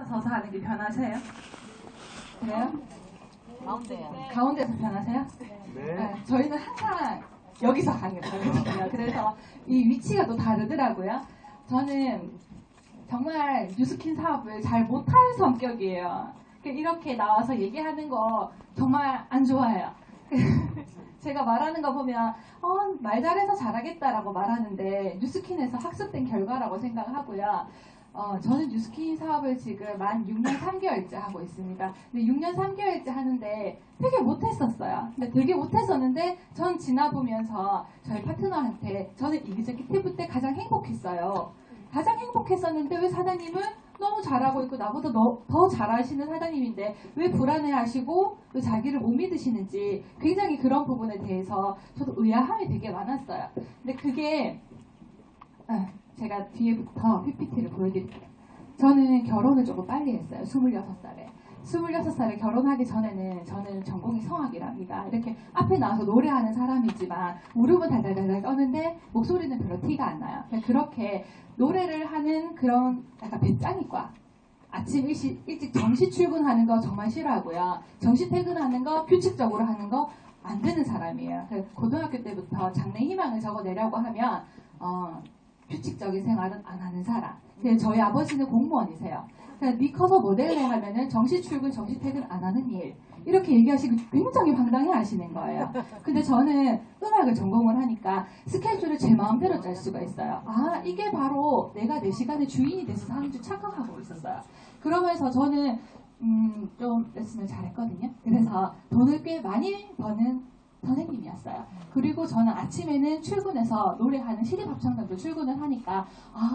서서 하는 게 편하세요? 그래요? 가운데요. 가운데서 편하세요? 네. 저희는 항상 여기서 하는 게 편해요. 그래서 이 위치가 또 다르더라고요. 저는 정말 뉴스킨 사업을 잘 못할 성격이에요. 이렇게 나와서 얘기하는 거 정말 안 좋아해요. 제가 말하는 거 보면 말 잘해서 잘하겠다라고 말하는데 뉴스킨에서 학습된 결과라고 생각하고요. 저는 뉴스킨 사업을 지금 만 6년 3개월째 하고 있습니다. 근데 6년 3개월째 하는데 되게 못했었어요. 근데 되게 못했었는데 전 지나보면서 저희 파트너한테 저는 이그제큐티브 때 가장 행복했어요. 가장 행복했었는데 왜 사장님은 너무 잘하고 있고 나보다 더 잘하시는 사장님인데 왜 불안해하시고 왜 자기를 못 믿으시는지 굉장히 그런 부분에 대해서 저도 의아함이 되게 많았어요. 근데 그게 제가 뒤에부터 PPT를 보여드릴게요. 저는 결혼을 조금 빨리 했어요. 26살에. 26살에 결혼하기 전에는 저는 전공이 성악이랍니다. 이렇게 앞에 나와서 노래하는 사람이지만 무릎은 달달달달 떠는데 목소리는 별로 티가 안 나요. 그렇게 노래를 하는 그런 약간 배짱이과. 아침 일찍 정시 출근하는 거 정말 싫어하고요. 정시 퇴근하는 거 규칙적으로 하는 거 안 되는 사람이에요. 고등학교 때부터 장래 희망을 적어내려고 하면 규칙적인 생활은 안 하는 사람. 저희 아버지는 공무원이세요. 니 커서 모델해 하면은 정시 출근, 정시 퇴근 안 하는 일. 이렇게 얘기하시고 굉장히 황당해 하시는 거예요. 근데 저는 음악을 전공을 하니까 스케줄을 제 마음대로 짤 수가 있어요. 이게 바로 내가 내 시간의 주인이 돼서 사는 줄 착각하고 있었어요. 그러면서 저는 좀 레슨을 잘했거든요. 그래서 돈을 꽤 많이 버는 선생님이었어요. 그리고 저는 아침에는 출근해서 노래하는 시립합창단도 출근을 하니까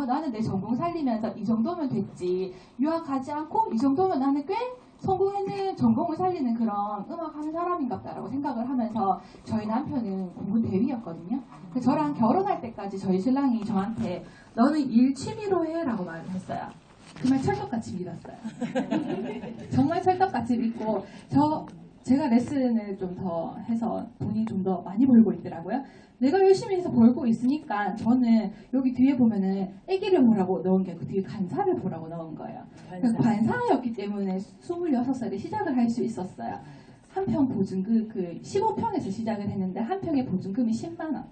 나는 내 전공 살리면서 이 정도면 됐지. 유학 가지 않고 이 정도면 나는 꽤 성공했는 전공을 살리는 그런 음악하는 사람인갑다라고 생각을 하면서 저희 남편은 공군 대위였거든요. 저랑 결혼할 때까지 저희 신랑이 저한테 너는 일 취미로 해 라고 말을 했어요. 그 말 찰떡같이 믿었어요. 정말 찰떡같이 믿고 제가 레슨을 좀 더 해서 돈이 좀 더 많이 벌고 있더라고요. 내가 열심히 해서 벌고 있으니까 저는 여기 뒤에 보면은 아기를 보라고 넣은 게 그 뒤에 간사를 보라고 넣은 거예요. 관사였기 때문에 26살에 시작을 할 수 있었어요. 한 평 보증금 15평에서 시작을 했는데 한 평의 보증금이 10만 원.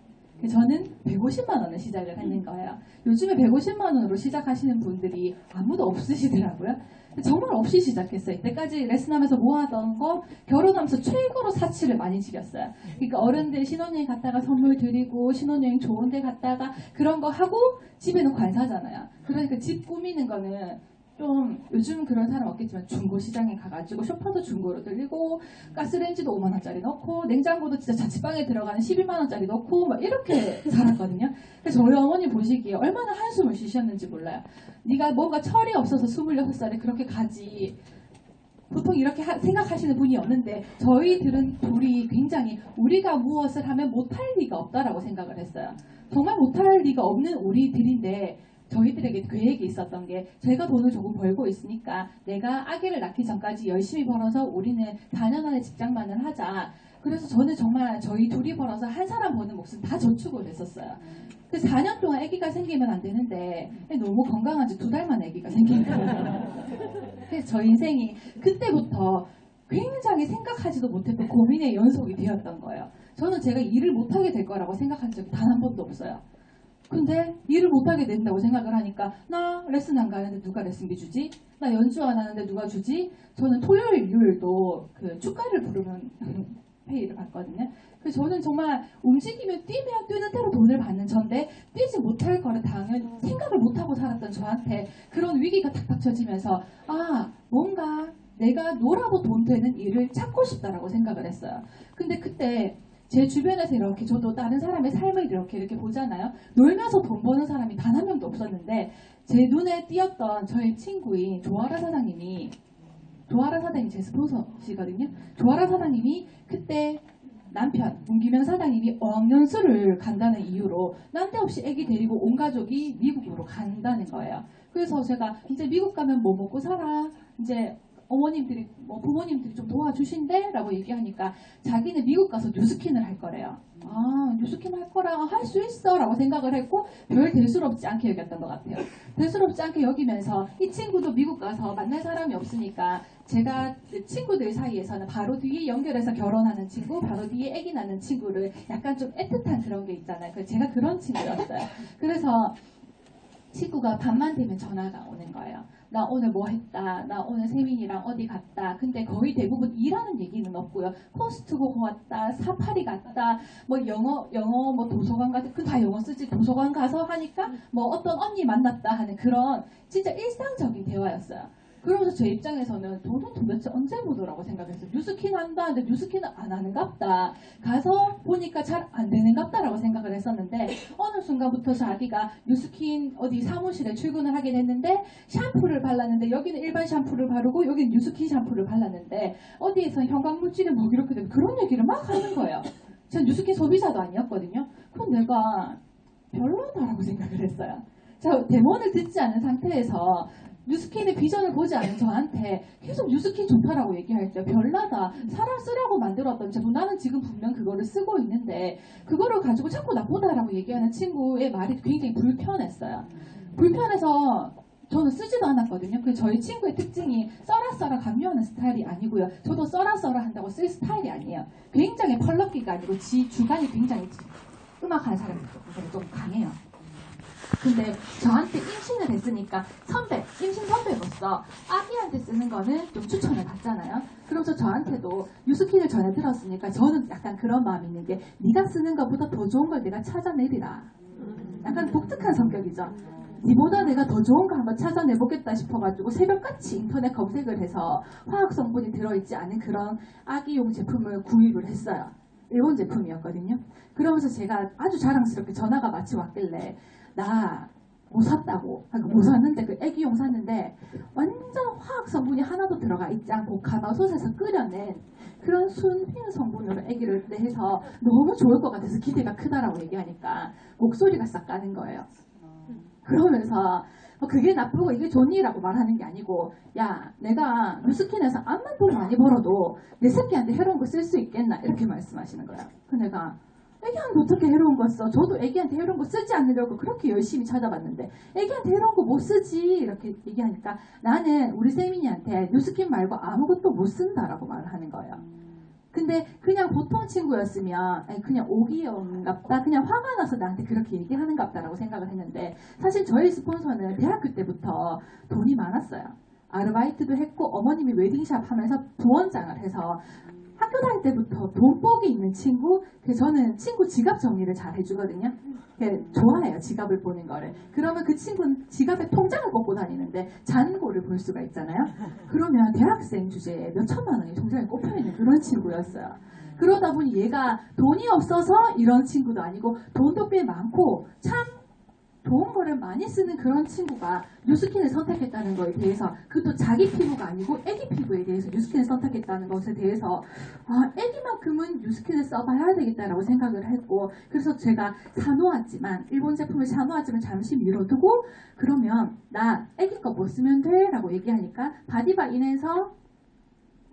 저는 150만 원을 시작을 했는 거예요. 요즘에 150만 원으로 시작하시는 분들이 아무도 없으시더라고요. 정말 없이 시작했어요. 이때까지 레슨하면서 모아던 거 결혼하면서 최고로 사치를 많이 지렸어요. 그러니까 어른들 신혼여행 갔다가 선물 드리고 신혼여행 좋은 데 갔다가 그런 거 하고 집에는 관사잖아요. 그러니까 집 꾸미는 거는 좀 요즘은 그런 사람 없겠지만 중고 시장에 가가지고 쇼파도 중고로 들리고 가스레인지도 5만 원짜리 넣고 냉장고도 진짜 자취방에 들어가는 11만 원짜리 넣고 막 이렇게 살았거든요. 그래서 저희 어머니 보시기에 얼마나 한숨을 쉬셨는지 몰라요. 네가 뭔가 철이 없어서 26살에 그렇게 가지. 보통 이렇게 생각하시는 분이 없는데 저희들은 둘이 굉장히 우리가 무엇을 하면 못할 리가 없다라고 생각을 했어요. 정말 못할 리가 없는 우리들인데 저희들에게 계획이 있었던 게 제가 돈을 조금 벌고 있으니까 내가 아기를 낳기 전까지 열심히 벌어서 우리는 4년 안에 직장만을 하자. 그래서 저는 정말 저희 둘이 벌어서 한 사람 버는 몫은 다 저축을 했었어요. 그래서 4년 동안 아기가 생기면 안 되는데 너무 건강한 지 2달 만에 아기가 생긴 거예요. 그래서 저 인생이 그때부터 굉장히 생각하지도 못했던 고민의 연속이 되었던 거예요. 저는 제가 일을 못하게 될 거라고 생각한 적이 단 한 번도 없어요. 근데 일을 못하게 된다고 생각을 하니까 나 레슨 안 가는데 누가 레슨비 주지? 나 연주 안 하는데 누가 주지? 저는 토요일, 일요일도 축가를 부르면 페이를 받거든요. 그래서 저는 정말 움직이면 뛰면 뛰는 대로 돈을 받는 전데 뛰지 못할 거를 당연히 생각을 못하고 살았던 저한테 그런 위기가 탁 닥쳐지면서 뭔가 내가 놀아도 돈 되는 일을 찾고 싶다라고 생각을 했어요. 근데 그때 제 주변에서 이렇게 저도 다른 사람의 삶을 이렇게 보잖아요. 놀면서 돈 버는 사람이 단 한 명도 없었는데 제 눈에 띄었던 저의 친구인 조아라 사장님이 제 스폰서시거든요. 조아라 사장님이 그때 남편 문기명 사장님이 어학연수를 간다는 이유로 난데없이 아기 데리고 온 가족이 미국으로 간다는 거예요. 그래서 제가 이제 미국 가면 뭐 먹고 살아? 이제 어머님들이 뭐 부모님들이 좀 도와주신대? 라고 얘기하니까 자기는 미국 가서 뉴스킨을 할 거래요. 아, 뉴스킨 할 거라 할 수 있어 라고 생각을 했고 별 대수롭지 않게 여겼던 것 같아요. 대수롭지 않게 여기면서 이 친구도 미국 가서 만날 사람이 없으니까 제가 친구들 사이에서는 바로 뒤에 연결해서 결혼하는 친구, 바로 뒤에 아기 낳는 친구를 약간 좀 애틋한 그런 게 있잖아요. 제가 그런 친구였어요. 그래서 친구가 밤만 되면 전화가 오는 거예요. 나 오늘 뭐 했다. 나 오늘 세민이랑 어디 갔다. 근데 거의 대부분 일하는 얘기는 없고요. 코스트코 왔다. 사파리 갔다. 뭐 영어 뭐 도서관 갔다. 그 다 영어 쓰지. 도서관 가서 하니까 뭐 어떤 언니 만났다 하는 그런 진짜 일상적인 대화였어요. 그러면서 제 입장에서는 돈은 도대체 언제 보더라고 생각했어요. 뉴스킨 한다 하는데 뉴스킨은 안 하는갑다. 가서 보니까 잘 안 되는갑다라고 생각을 했었는데 어느 순간부터 자기가 뉴스킨 어디 사무실에 출근을 하게 됐는데 샴푸를 발랐는데 여기는 일반 샴푸를 바르고 여기는 뉴스킨 샴푸를 발랐는데 어디에서 형광물질이 뭐 이렇게 되면 그런 얘기를 막 하는 거예요. 전 뉴스킨 소비자도 아니었거든요. 그럼 내가 별로다라고 생각을 했어요. 자, 데모를 듣지 않은 상태에서 뉴스킨의 비전을 보지 않은 저한테 계속 뉴스킨 좋다라고 얘기할 때 별나다. 사람 쓰라고 만들었던 제품 나는 지금 분명 그거를 쓰고 있는데 그거를 가지고 자꾸 나쁘다라고 얘기하는 친구의 말이 굉장히 불편했어요. 불편해서 저는 쓰지도 않았거든요. 그 저희 친구의 특징이 써라 강요하는 스타일이 아니고요. 저도 써라 한다고 쓸 스타일이 아니에요. 굉장히 펄럭기가 아니고 지 주관이 굉장히 음악하는 사람이 좀 강해요. 근데 저한테 임신을 했으니까 임신 선배로서 아기한테 쓰는 거는 좀 추천을 받잖아요. 그러면서 저한테도 뉴스킨을 전해 들었으니까 저는 약간 그런 마음이 있는 게 네가 쓰는 것보다 더 좋은 걸 내가 찾아내리라. 약간 독특한 성격이죠. 니보다 내가 더 좋은 거 한번 찾아내보겠다 싶어가지고 새벽같이 인터넷 검색을 해서 화학 성분이 들어있지 않은 그런 아기용 제품을 구입을 했어요. 일본 제품이었거든요. 그러면서 제가 아주 자랑스럽게 전화가 마치 왔길래 나 뭐 샀다고. 그러니까 뭐 샀는데 그 애기용 샀는데 완전 화학 성분이 하나도 들어가 있지 않고 가마솥에서 끓여낸 그런 순휘 성분으로 애기를 해서 너무 좋을 것 같아서 기대가 크다라고 얘기하니까 목소리가 싹 가는 거예요. 그러면서 그게 나쁘고 이게 좋니라고 말하는 게 아니고 야 내가 뉴스킨에서 암만 돈 많이 벌어도 내 새끼한테 해로운 거 쓸 수 있겠나 이렇게 말씀하시는 거예요. 그 내가 애기한테 어떻게 해로운 거 써? 저도 애기한테 해로운 거 쓰지 않으려고 그렇게 열심히 찾아봤는데 애기한테 해로운 거 못 쓰지 이렇게 얘기하니까 나는 우리 세민이한테 뉴스킨 말고 아무것도 못 쓴다라고 말을 하는 거예요. 근데 그냥 보통 친구였으면 그냥 오기영갑다 그냥 화가 나서 나한테 그렇게 얘기하는갑다라고 생각을 했는데 사실 저희 스폰서는 대학교 때부터 돈이 많았어요. 아르바이트도 했고 어머님이 웨딩샵 하면서 부원장을 해서 학교 다닐 때부터 돈복이 있는 친구. 그래서 저는 친구 지갑 정리를 잘 해주거든요. 좋아해요 지갑을 보는 거를. 그러면 그 친구는 지갑에 통장을 꽂고 다니는데 잔고를 볼 수가 있잖아요. 그러면 대학생 주제에 몇 천만 원이 통장에 꼽혀있는 그런 친구였어요. 그러다 보니 얘가 돈이 없어서 이런 친구도 아니고 돈도 꽤 많고 참 좋은 거를 많이 쓰는 그런 친구가 뉴스킨을 선택했다는 것에 대해서 그것도 자기 피부가 아니고 애기 피부에 대해서 뉴스킨을 선택했다는 것에 대해서 애기만큼은 뉴스킨을 써봐야 되겠다라고 생각을 했고 그래서 제가 사놓았지만 일본 제품을 사놓았지만 잠시 미뤄두고 그러면 나 애기 거 뭐 쓰면 돼? 라고 얘기하니까 바디바인에서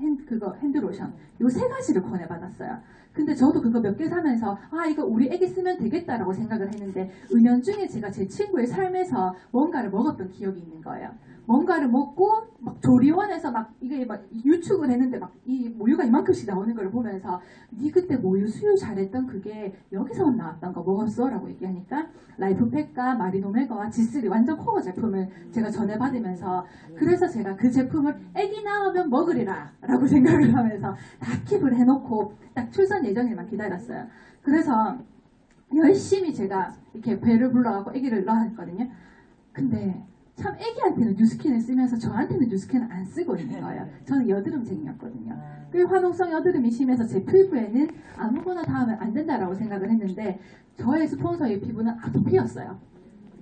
핸드로션 요 세 가지를 권해받았어요. 근데 저도 그거 몇 개 사면서 이거 우리 애기 쓰면 되겠다라고 생각을 했는데 은연중에 제가 제 친구의 삶에서 뭔가를 먹었던 기억이 있는 거예요. 뭔가를 먹고 막 조리원에서 막 이게 막 유축을 했는데 막 이 모유가 이만큼씩 나오는 걸 보면서 니 그때 모유 수유 잘했던 그게 여기서 나왔던 거 먹었어? 라고 얘기하니까 라이프팩과 마리노메가와 G3 완전 코어 제품을 제가 전해받으면서 그래서 제가 그 제품을 애기 낳으면 먹으리라 라고 생각을 하면서 다 킵을 해놓고 딱 출산 예정일만 기다렸어요. 그래서 열심히 제가 이렇게 배를 불러갖고 애기를 낳았거든요. 근데 참 애기한테는 뉴스킨을 쓰면서 저한테는 뉴스킨을 안 쓰고 있는 거예요. 저는 여드름쟁이였거든요. 그 화농성 여드름이 심해서 제 피부에는 아무거나 닿으면 안 된다라고 생각을 했는데 저의 스폰서의 피부는 아토피였어요.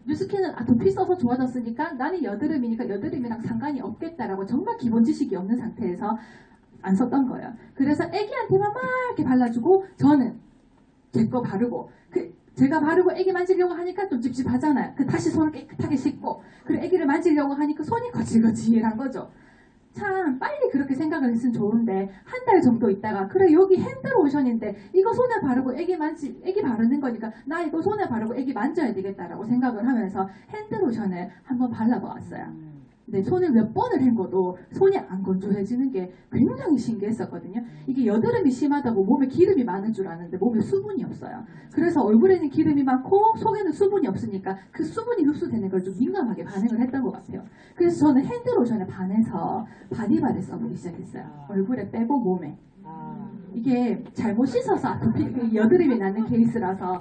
뉴스킨은 아토피 써서 좋아졌으니까 나는 여드름이니까 여드름이랑 상관이 없겠다라고 정말 기본 지식이 없는 상태에서 안 썼던 거예요. 그래서 애기한테만 막 이렇게 발라주고 저는 제 거 바르고 제가 바르고 애기 만지려고 하니까 좀 찝찝하잖아요. 다시 손을 깨끗하게 씻고 그리고 애기를 만지려고 하니까 손이 거칠거칠한 거죠. 참 빨리 그렇게 생각을 했으면 좋은데 한 달 정도 있다가 그래 여기 핸드로션인데 이거 손에 바르고 애기 바르는 거니까 나 이거 손에 바르고 애기 만져야 되겠다라고 생각을 하면서 핸드로션을 한번 발라보았어요. 근데 손을 몇 번을 헹궈도 손이 안 건조해지는 게 굉장히 신기했었거든요. 이게 여드름이 심하다고 몸에 기름이 많은 줄 아는데 몸에 수분이 없어요. 그래서 얼굴에는 기름이 많고 속에는 수분이 없으니까 그 수분이 흡수되는 걸 좀 민감하게 반응을 했던 것 같아요. 그래서 저는 핸드로션에 반해서 바디바를 써보기 시작했어요. 얼굴에 빼고 몸에. 이게 잘못 씻어서 아토피 여드름이 나는 케이스라서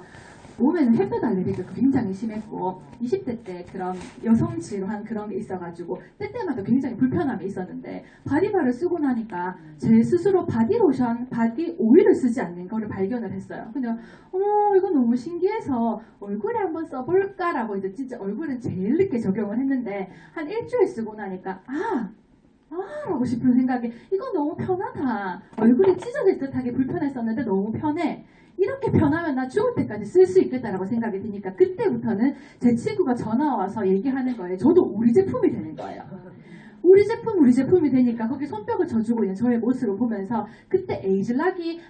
몸에는 햇볕 알레르기가 굉장히 심했고 20대 때 그런 여성 질환 그런 게 있어가지고 때때마다 굉장히 불편함이 있었는데 바디바를 쓰고 나니까 제 스스로 바디로션, 바디 오일을 쓰지 않는 거를 발견을 했어요. 근데 이거 너무 신기해서 얼굴에 한번 써볼까라고 이제 진짜 얼굴은 제일 늦게 적용을 했는데 한 일주일 쓰고 나니까 라고 싶은 생각이 이거 너무 편하다. 얼굴이 찢어질 듯하게 불편했었는데 너무 편해. 이렇게 편하면 나 죽을 때까지 쓸 수 있겠다라고 생각이 드니까 그때부터는 제 친구가 전화 와서 얘기하는 거예요. 저도 우리 제품이 되는 거예요. 우리 제품이 되니까 거기 손뼉을 쳐주고 있는 저의 모습을 보면서 그때 에이즐락이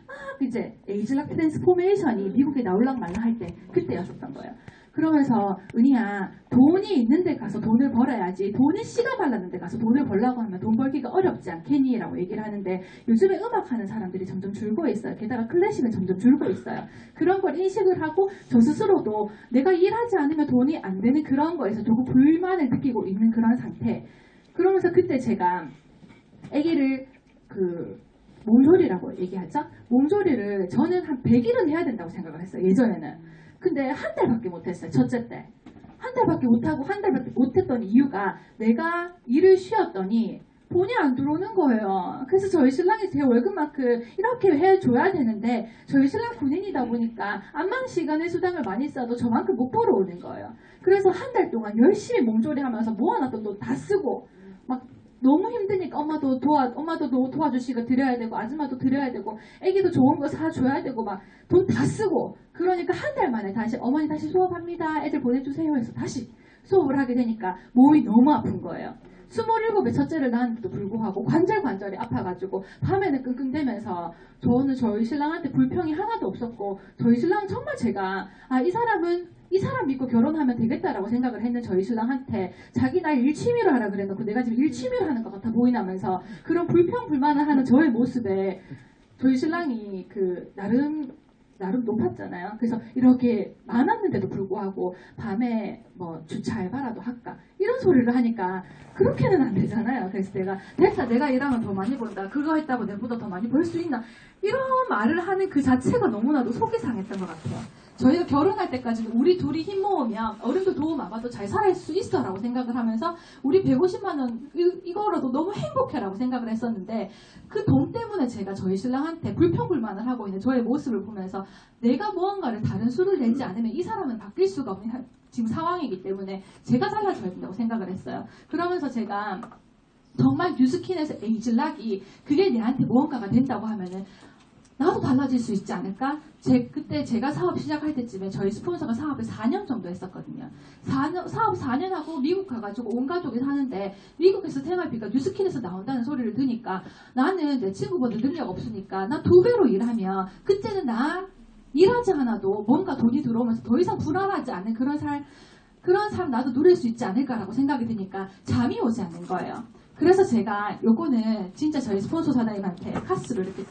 에이즐락 트랜스포메이션이 미국에 나올랑 말랑 할 때 그때였었던 거예요. 그러면서 은희야 돈이 있는 데 가서 돈을 벌어야지 돈이 씨가 발랐는 데 가서 돈을 벌라고 하면 돈 벌기가 어렵지 않겠니? 라고 얘기를 하는데 요즘에 음악하는 사람들이 점점 줄고 있어요. 게다가 클래식은 점점 줄고 있어요. 그런 걸 인식을 하고 저 스스로도 내가 일하지 않으면 돈이 안 되는 그런 거에서 조금 불만을 느끼고 있는 그런 상태. 그러면서 그때 제가 아기를 몸조리라고 얘기하죠. 몸조리를 저는 한 100일은 해야 된다고 생각을 했어요. 예전에는. 근데 한 달밖에 못했어요. 첫째 때. 한 달밖에 못하고 한 달밖에 못했던 이유가 내가 일을 쉬었더니 돈이 안 들어오는 거예요. 그래서 저희 신랑이 제 월급만큼 이렇게 해줘야 되는데 저희 신랑 군인이다 보니까 안방 시간에 수당을 많이 써도 저만큼 못 벌어오는 거예요. 그래서 한 달 동안 열심히 몸조리 하면서 모아놨던 돈 다 쓰고 막 너무 힘드니까 엄마도 도와주시고 드려야 되고 아줌마도 드려야 되고 애기도 좋은 거 사줘야 되고 막 돈 다 쓰고 그러니까 한 달 만에 다시 어머니 다시 수업합니다. 애들 보내주세요 해서 다시 수업을 하게 되니까 몸이 너무 아픈 거예요. 27에 첫째를 낳았는데도 불구하고 관절이 아파가지고 밤에는 끙끙대면서 저는 저희 신랑한테 불평이 하나도 없었고 저희 신랑은 정말 제가 이 사람 믿고 결혼하면 되겠다라고 생각을 했는 저희 신랑한테 자기 날 일취미로 하라 그래놓고 내가 지금 일취미로 하는 것 같아 보이나면서 그런 불평불만을 하는 저의 모습에 저희 신랑이 나름 높았잖아요. 그래서 이렇게 많았는데도 불구하고 밤에 뭐 주차 알바라도 할까 이런 소리를 하니까 그렇게는 안 되잖아요. 그래서 내가 일하면 더 많이 번다. 그거 했다고 내보다 더 많이 벌 수 있나 이런 말을 하는 그 자체가 너무나도 속이 상했던 것 같아요. 저희가 결혼할 때까지는 우리 둘이 힘 모으면 어른도 도움 안 받아도 잘 살 수 있어 라고 생각을 하면서 우리 150만 원 이거라도 너무 행복해 라고 생각을 했었는데 그 돈 때문에 제가 저희 신랑한테 불평불만을 하고 있는 저의 모습을 보면서 내가 무언가를 다른 수를 내지 않으면 이 사람은 바뀔 수가 없는 지금 상황이기 때문에 제가 잘라줘야 된다고 생각을 했어요. 그러면서 제가 정말 뉴스킨에서 에이즐락이 그게 내한테 무언가가 된다고 하면은 나도 달라질 수 있지 않을까? 그때 제가 사업 시작할 때쯤에 저희 스폰서가 사업을 4년 정도 했었거든요. 사업 4년 하고 미국 가가지고 온 가족이 사는데 미국에서 테마비가 뉴스킨에서 나온다는 소리를 듣니까 나는 내 친구보다 능력 없으니까 나 2배로 일하면 그때는 나 일하지 않아도 뭔가 돈이 들어오면서 더 이상 불안하지 않은 그런 삶 나도 누릴 수 있지 않을까라고 생각이 드니까 잠이 오지 않는 거예요. 그래서 제가 요거는 진짜 저희 스폰서 사장님한테 카스로 이렇게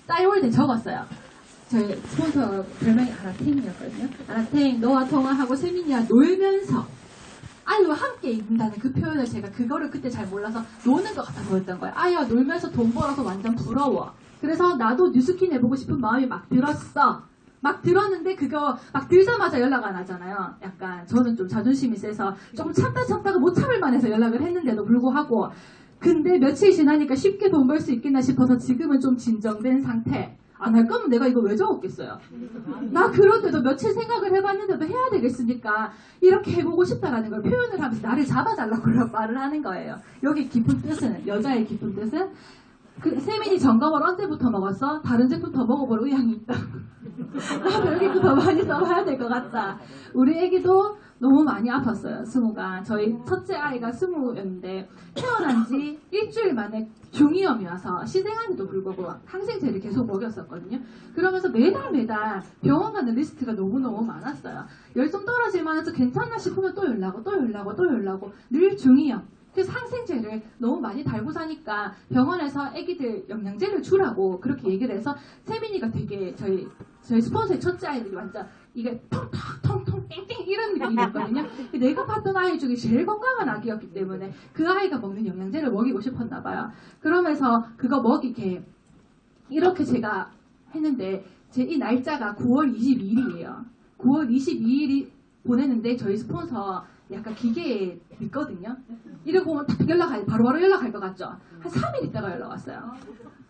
싸이월드 적었어요. 저희 스폰서 별명이 아라탱이었거든요. 아라탱 너와 통화하고 세민이와 놀면서 아이와 함께 있는다는 그 표현을 제가 그거를 그때 잘 몰라서 노는 것 같아 보였던 거예요. 아이와 놀면서 돈 벌어서 완전 부러워. 그래서 나도 뉴스킨 해보고 싶은 마음이 막 들었어. 막 들었는데 그거 막 들자마자 연락 안 하잖아요. 약간 저는 좀 자존심이 세서 좀 참다가 못 참을 만해서 연락을 했는데도 불구하고 근데 며칠 지나니까 쉽게 돈 벌 수 있겠나 싶어서 지금은 좀 진정된 상태. 안 할 거면 내가 이거 왜 적었겠어요? 나 그런데도 며칠 생각을 해봤는데도 해야 되겠으니까 이렇게 해보고 싶다라는 걸 표현을 하면서 나를 잡아달라고 말을 하는 거예요. 여기 깊은 뜻은, 여자의 깊은 뜻은 세민이 점검을 언제부터 먹었어? 다른 제품 더 먹어볼 의향이 있다. 나도 여기 더 많이 써봐야 될 것 같다. 우리 애기도 너무 많이 아팠어요. 승우가. 저희 첫째 아이가 승우였는데 태어난 지 일주일 만에 중이염이 와서 시생한데도 불구하고 항생제를 계속 먹였었거든요. 그러면서 매달 병원 가는 리스트가 너무너무 많았어요. 열 좀 떨어질 만해서 괜찮나 싶으면 또 연락고 늘 중이염. 그래서 항생제를 너무 많이 달고 사니까 병원에서 애기들 영양제를 주라고 그렇게 얘기를 해서 세민이가 되게 저희 스폰서의 첫째 아이들이 완전 이게 텅텅텅텅 땡땡 이런 느낌이었거든요. 내가 봤던 아이 중에 제일 건강한 아기였기 때문에 그 아이가 먹는 영양제를 먹이고 싶었나 봐요. 그러면서 그거 먹이게 이렇게 제가 했는데 제 이 날짜가 9월 22일이에요. 9월 22일이 보내는데 저희 스폰서 약간 기계에 있거든요. 이러고 딱 바로바로 연락할 것 같죠? 한 3일 있다가 연락 왔어요.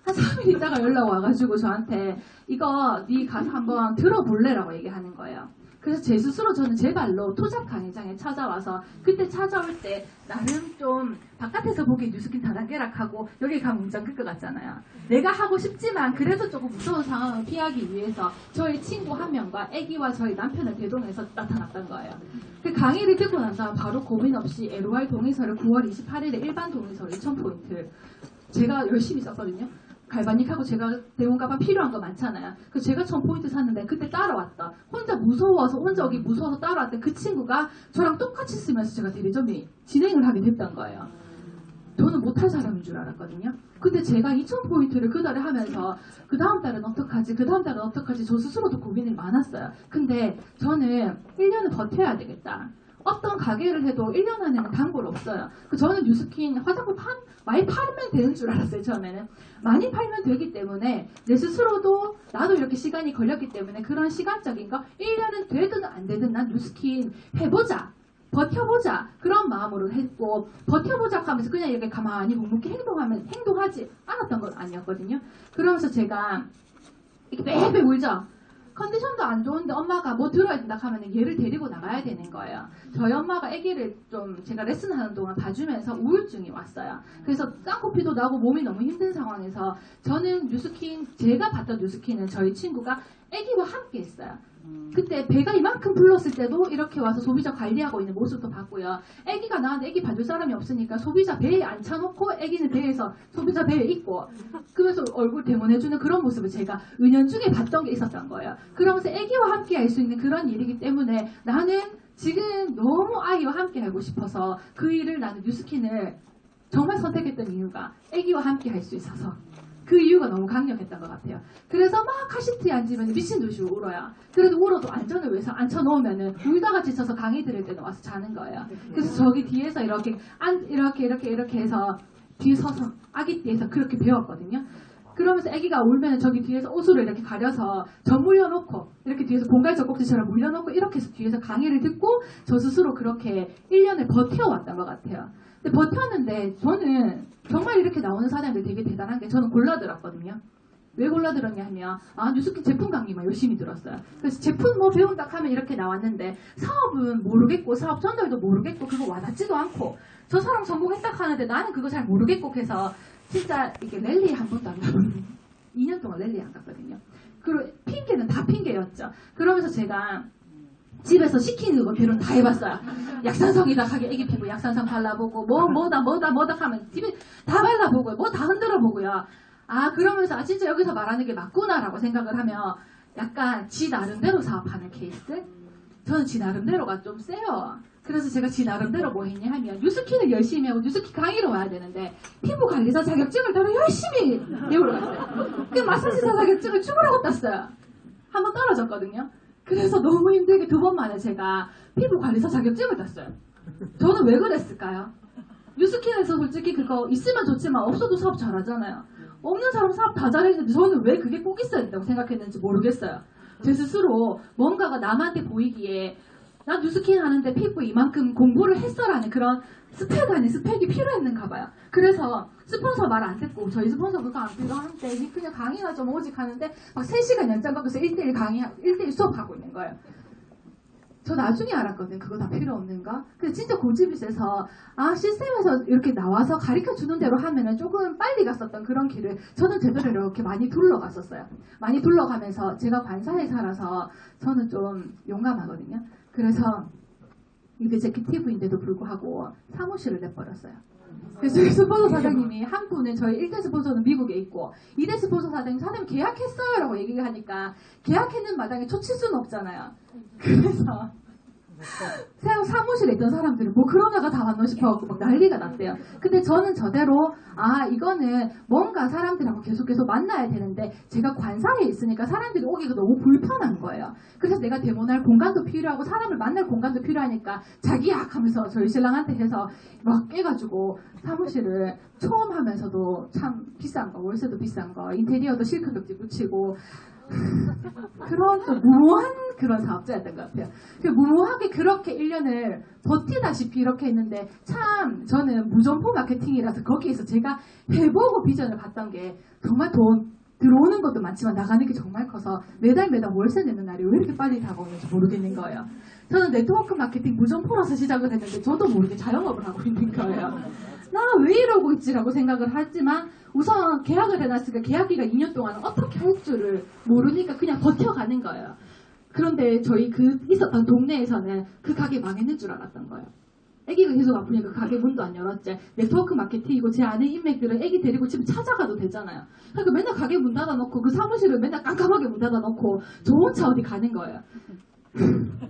한 3일 있다가 연락 와가지고 저한테 이거 네 가서 한번 들어볼래라고 얘기하는 거예요. 그래서 제 스스로 저는 제 발로 토작 강의장에 찾아와서 그때 찾아올 때 나름 좀 바깥에서 보기에 뉴스킨 다단계락하고 여기 가면 운전 끌 것 같잖아요. 내가 하고 싶지만 그래도 조금 무서운 상황을 피하기 위해서 저희 친구 한 명과 아기와 저희 남편을 대동해서 나타났던 거예요. 그 강의를 듣고 나서 바로 고민 없이 LOR 동의서를 9월 28일에 일반 동의서를 2,000포인트 제가 열심히 썼거든요. 갈바닉하고 제가 대원 가방 필요한 거 많잖아요. 그래서 제가 1,000포인트 샀는데 그때 따라왔다. 혼자 여기 무서워서 따라왔대. 그 친구가 저랑 똑같이 쓰면서 제가 대리점이 진행을 하게 됐던 거예요. 저는 못할 사람인 줄 알았거든요. 근데 제가 2,000포인트를 그달에 하면서 그 다음 달은 어떡하지 저 스스로도 고민이 많았어요. 근데 저는 1년을 버텨야 되겠다. 어떤 가게를 해도 1년 안에는 단골 없어요. 저는 뉴스킨 화장품 많이 팔면 되는 줄 알았어요. 처음에는. 많이 팔면 되기 때문에 내 스스로도 나도 이렇게 시간이 걸렸기 때문에 그런 시간적인 거 1년은 되든 안 되든 난 뉴스킨 해보자. 버텨보자. 그런 마음으로 했고 버텨보자 하면서 그냥 이렇게 가만히 묵묵히 행동하지 않았던 건 아니었거든요. 그러면서 제가 이렇게 매배 울죠. 컨디션도 안 좋은데 엄마가 뭐 들어야 된다 하면 얘를 데리고 나가야 되는 거예요. 저희 엄마가 아기를 좀 제가 레슨하는 동안 봐주면서 우울증이 왔어요. 그래서 쌍코피도 나고 몸이 너무 힘든 상황에서 저는 제가 봤던 뉴스킨은 저희 친구가 아기와 함께 했어요. 그때 배가 이만큼 불렀을 때도 이렇게 와서 소비자 관리하고 있는 모습도 봤고요. 아기가 나한테 아기 봐줄 사람이 없으니까 소비자 배에 앉혀놓고 아기는 배에서 소비자 배에 있고 그래서 얼굴 대문해주는 그런 모습을 제가 은연중에 봤던 게 있었던 거예요. 그러면서 아기와 함께 할 수 있는 그런 일이기 때문에 나는 지금 너무 아이와 함께 하고 싶어서 그 일을 나는 뉴스킨을 정말 선택했던 이유가 아기와 함께 할 수 있어서 그 이유가 너무 강력했던 것 같아요. 그래서 막 카시트에 앉으면 미친 듯이 울어요. 그래도 울어도 안전을 위해서 앉혀놓으면은 울다가 지쳐서 강의 들을 때는 와서 자는 거예요. 그래서 저기 뒤에서 이렇게 해서 뒤에 서서 아기 뒤에서 그렇게 배웠거든요. 그러면서 아기가 울면 저기 뒤에서 옷으로 이렇게 가려서 전 물려놓고 이렇게 뒤에서 공갈 젖꼭지처럼 물려놓고 이렇게 해서 뒤에서 강의를 듣고 저 스스로 그렇게 1년을 버텨왔던 것 같아요. 근데 버텼는데 저는 정말 이렇게 나오는 사장님들 되게 대단한 게 저는 골라들었거든요. 왜 골라들었냐 하면 뉴스킨 제품 강의만 열심히 들었어요. 그래서 제품 뭐 배운다 하면 이렇게 나왔는데 사업은 모르겠고 사업 전달도 모르겠고 그거 와닿지도 않고 저 사람 성공했다 하는데 나는 그거 잘 모르겠고 해서 진짜 이게 랠리에 한 번도 안 가거든요. 2년 동안 랠리에 안 갔거든요. 그리고 핑계는 다 핑계였죠. 그러면서 제가 집에서 시키는 거 별은 다 해봤어요. 약산성이다 하게 애기 피부 약산성 발라보고 뭐다 하면 집에 다 발라보고요. 뭐 다 흔들어보고요. 그러면서 진짜 여기서 말하는 게 맞구나라고 생각을 하면 약간 지 나름대로 사업하는 케이스? 저는 지 나름대로가 좀 세요. 그래서 제가 지 나름대로 뭐 했냐 하면 뉴스킨을 열심히 하고 뉴스킨 강의로 와야 되는데 피부관리사 자격증을 따로 열심히 배우러 갔어요. 그 마사지사 자격증을 죽으라고 땄어요. 한번 떨어졌거든요. 그래서 너무 힘들게 2번 만에 제가 피부관리사 자격증을 땄어요. 저는 왜 그랬을까요? 뉴스킨에서 솔직히 그거 있으면 좋지만 없어도 사업 잘하잖아요. 없는 사람 사업 다 잘했는데 저는 왜 그게 꼭 있어야 된다고 생각했는지 모르겠어요. 제 스스로 뭔가가 남한테 보이기에 나 뉴스킨 하는데 피부 이만큼 공부를 했어라는 그런 스펙 아닌 스펙이 필요했는가 봐요. 그래서 스폰서 말 안 듣고 저희 스폰서 그거 안 필요 하는데 그냥 강의가 좀 오직 하는데 막 3시간 연장 받고서 1대1 수업하고 있는 거예요. 저 나중에 알았거든요. 그거 다 필요 없는가? 근데 진짜 고집이 세서 시스템에서 이렇게 나와서 가르쳐주는 대로 하면은 조금 빨리 갔었던 그런 길을 저는 제대로 이렇게 많이 둘러갔었어요. 많이 둘러가면서 제가 관사에 살아서 저는 좀 용감하거든요. 그래서 이게 제 큐티브인데도 불구하고 사무실을 내버렸어요. 그래서 저희 스폰서 사장님이 한 분은 저희 1대 스폰서는 미국에 있고 2대 스폰서 사장님 계약했어요 라고 얘기를 하니까 계약했는 마당에 초칠 수는 없잖아요. 그래서 사무실에 있던 사람들은 뭐 그러다가 다 왔나 싶어갖고 막 난리가 났대요. 근데 저는 저대로 이거는 뭔가 사람들하고 계속 만나야 되는데 제가 관사에 있으니까 사람들이 오기가 너무 불편한 거예요. 그래서 내가 데모날 공간도 필요하고 사람을 만날 공간도 필요하니까 자기야 하면서 저희 신랑한테 해서 막 깨가지고 사무실을 처음 하면서도 참 비싼 거, 월세도 비싼 거, 인테리어도 실크벽지 붙이고 그런 또 무모한 그런 사업자였던 것 같아요. 무모하게 그렇게 1년을 버티다시피 이렇게 했는데 참 저는 무점포 마케팅이라서 거기에서 제가 해보고 비전을 봤던 게 정말 돈 들어오는 것도 많지만 나가는 게 정말 커서 매달 월세 내는 날이 왜 이렇게 빨리 다가오는지 모르겠는 거예요. 저는 네트워크 마케팅 무점포라서 시작을 했는데 저도 모르게 자영업을 하고 있는 거예요. 나 왜 이러고 있지라고 생각을 하지만 우선 계약을 해놨으니까 계약기가 2년 동안 어떻게 할 줄을 모르니까 그냥 버텨가는 거예요. 그런데 저희 있었던 동네에서는 그 가게 망했는 줄 알았던 거예요. 애기가 계속 아프니까 그 가게 문도 안 열었지. 네트워크 마케팅이고 제 아는 인맥들은 애기 데리고 집에 찾아가도 되잖아요. 그러니까 맨날 가게 문 닫아놓고 그 사무실을 맨날 깜깜하게 문 닫아놓고 저 혼자 어디 가는 거예요.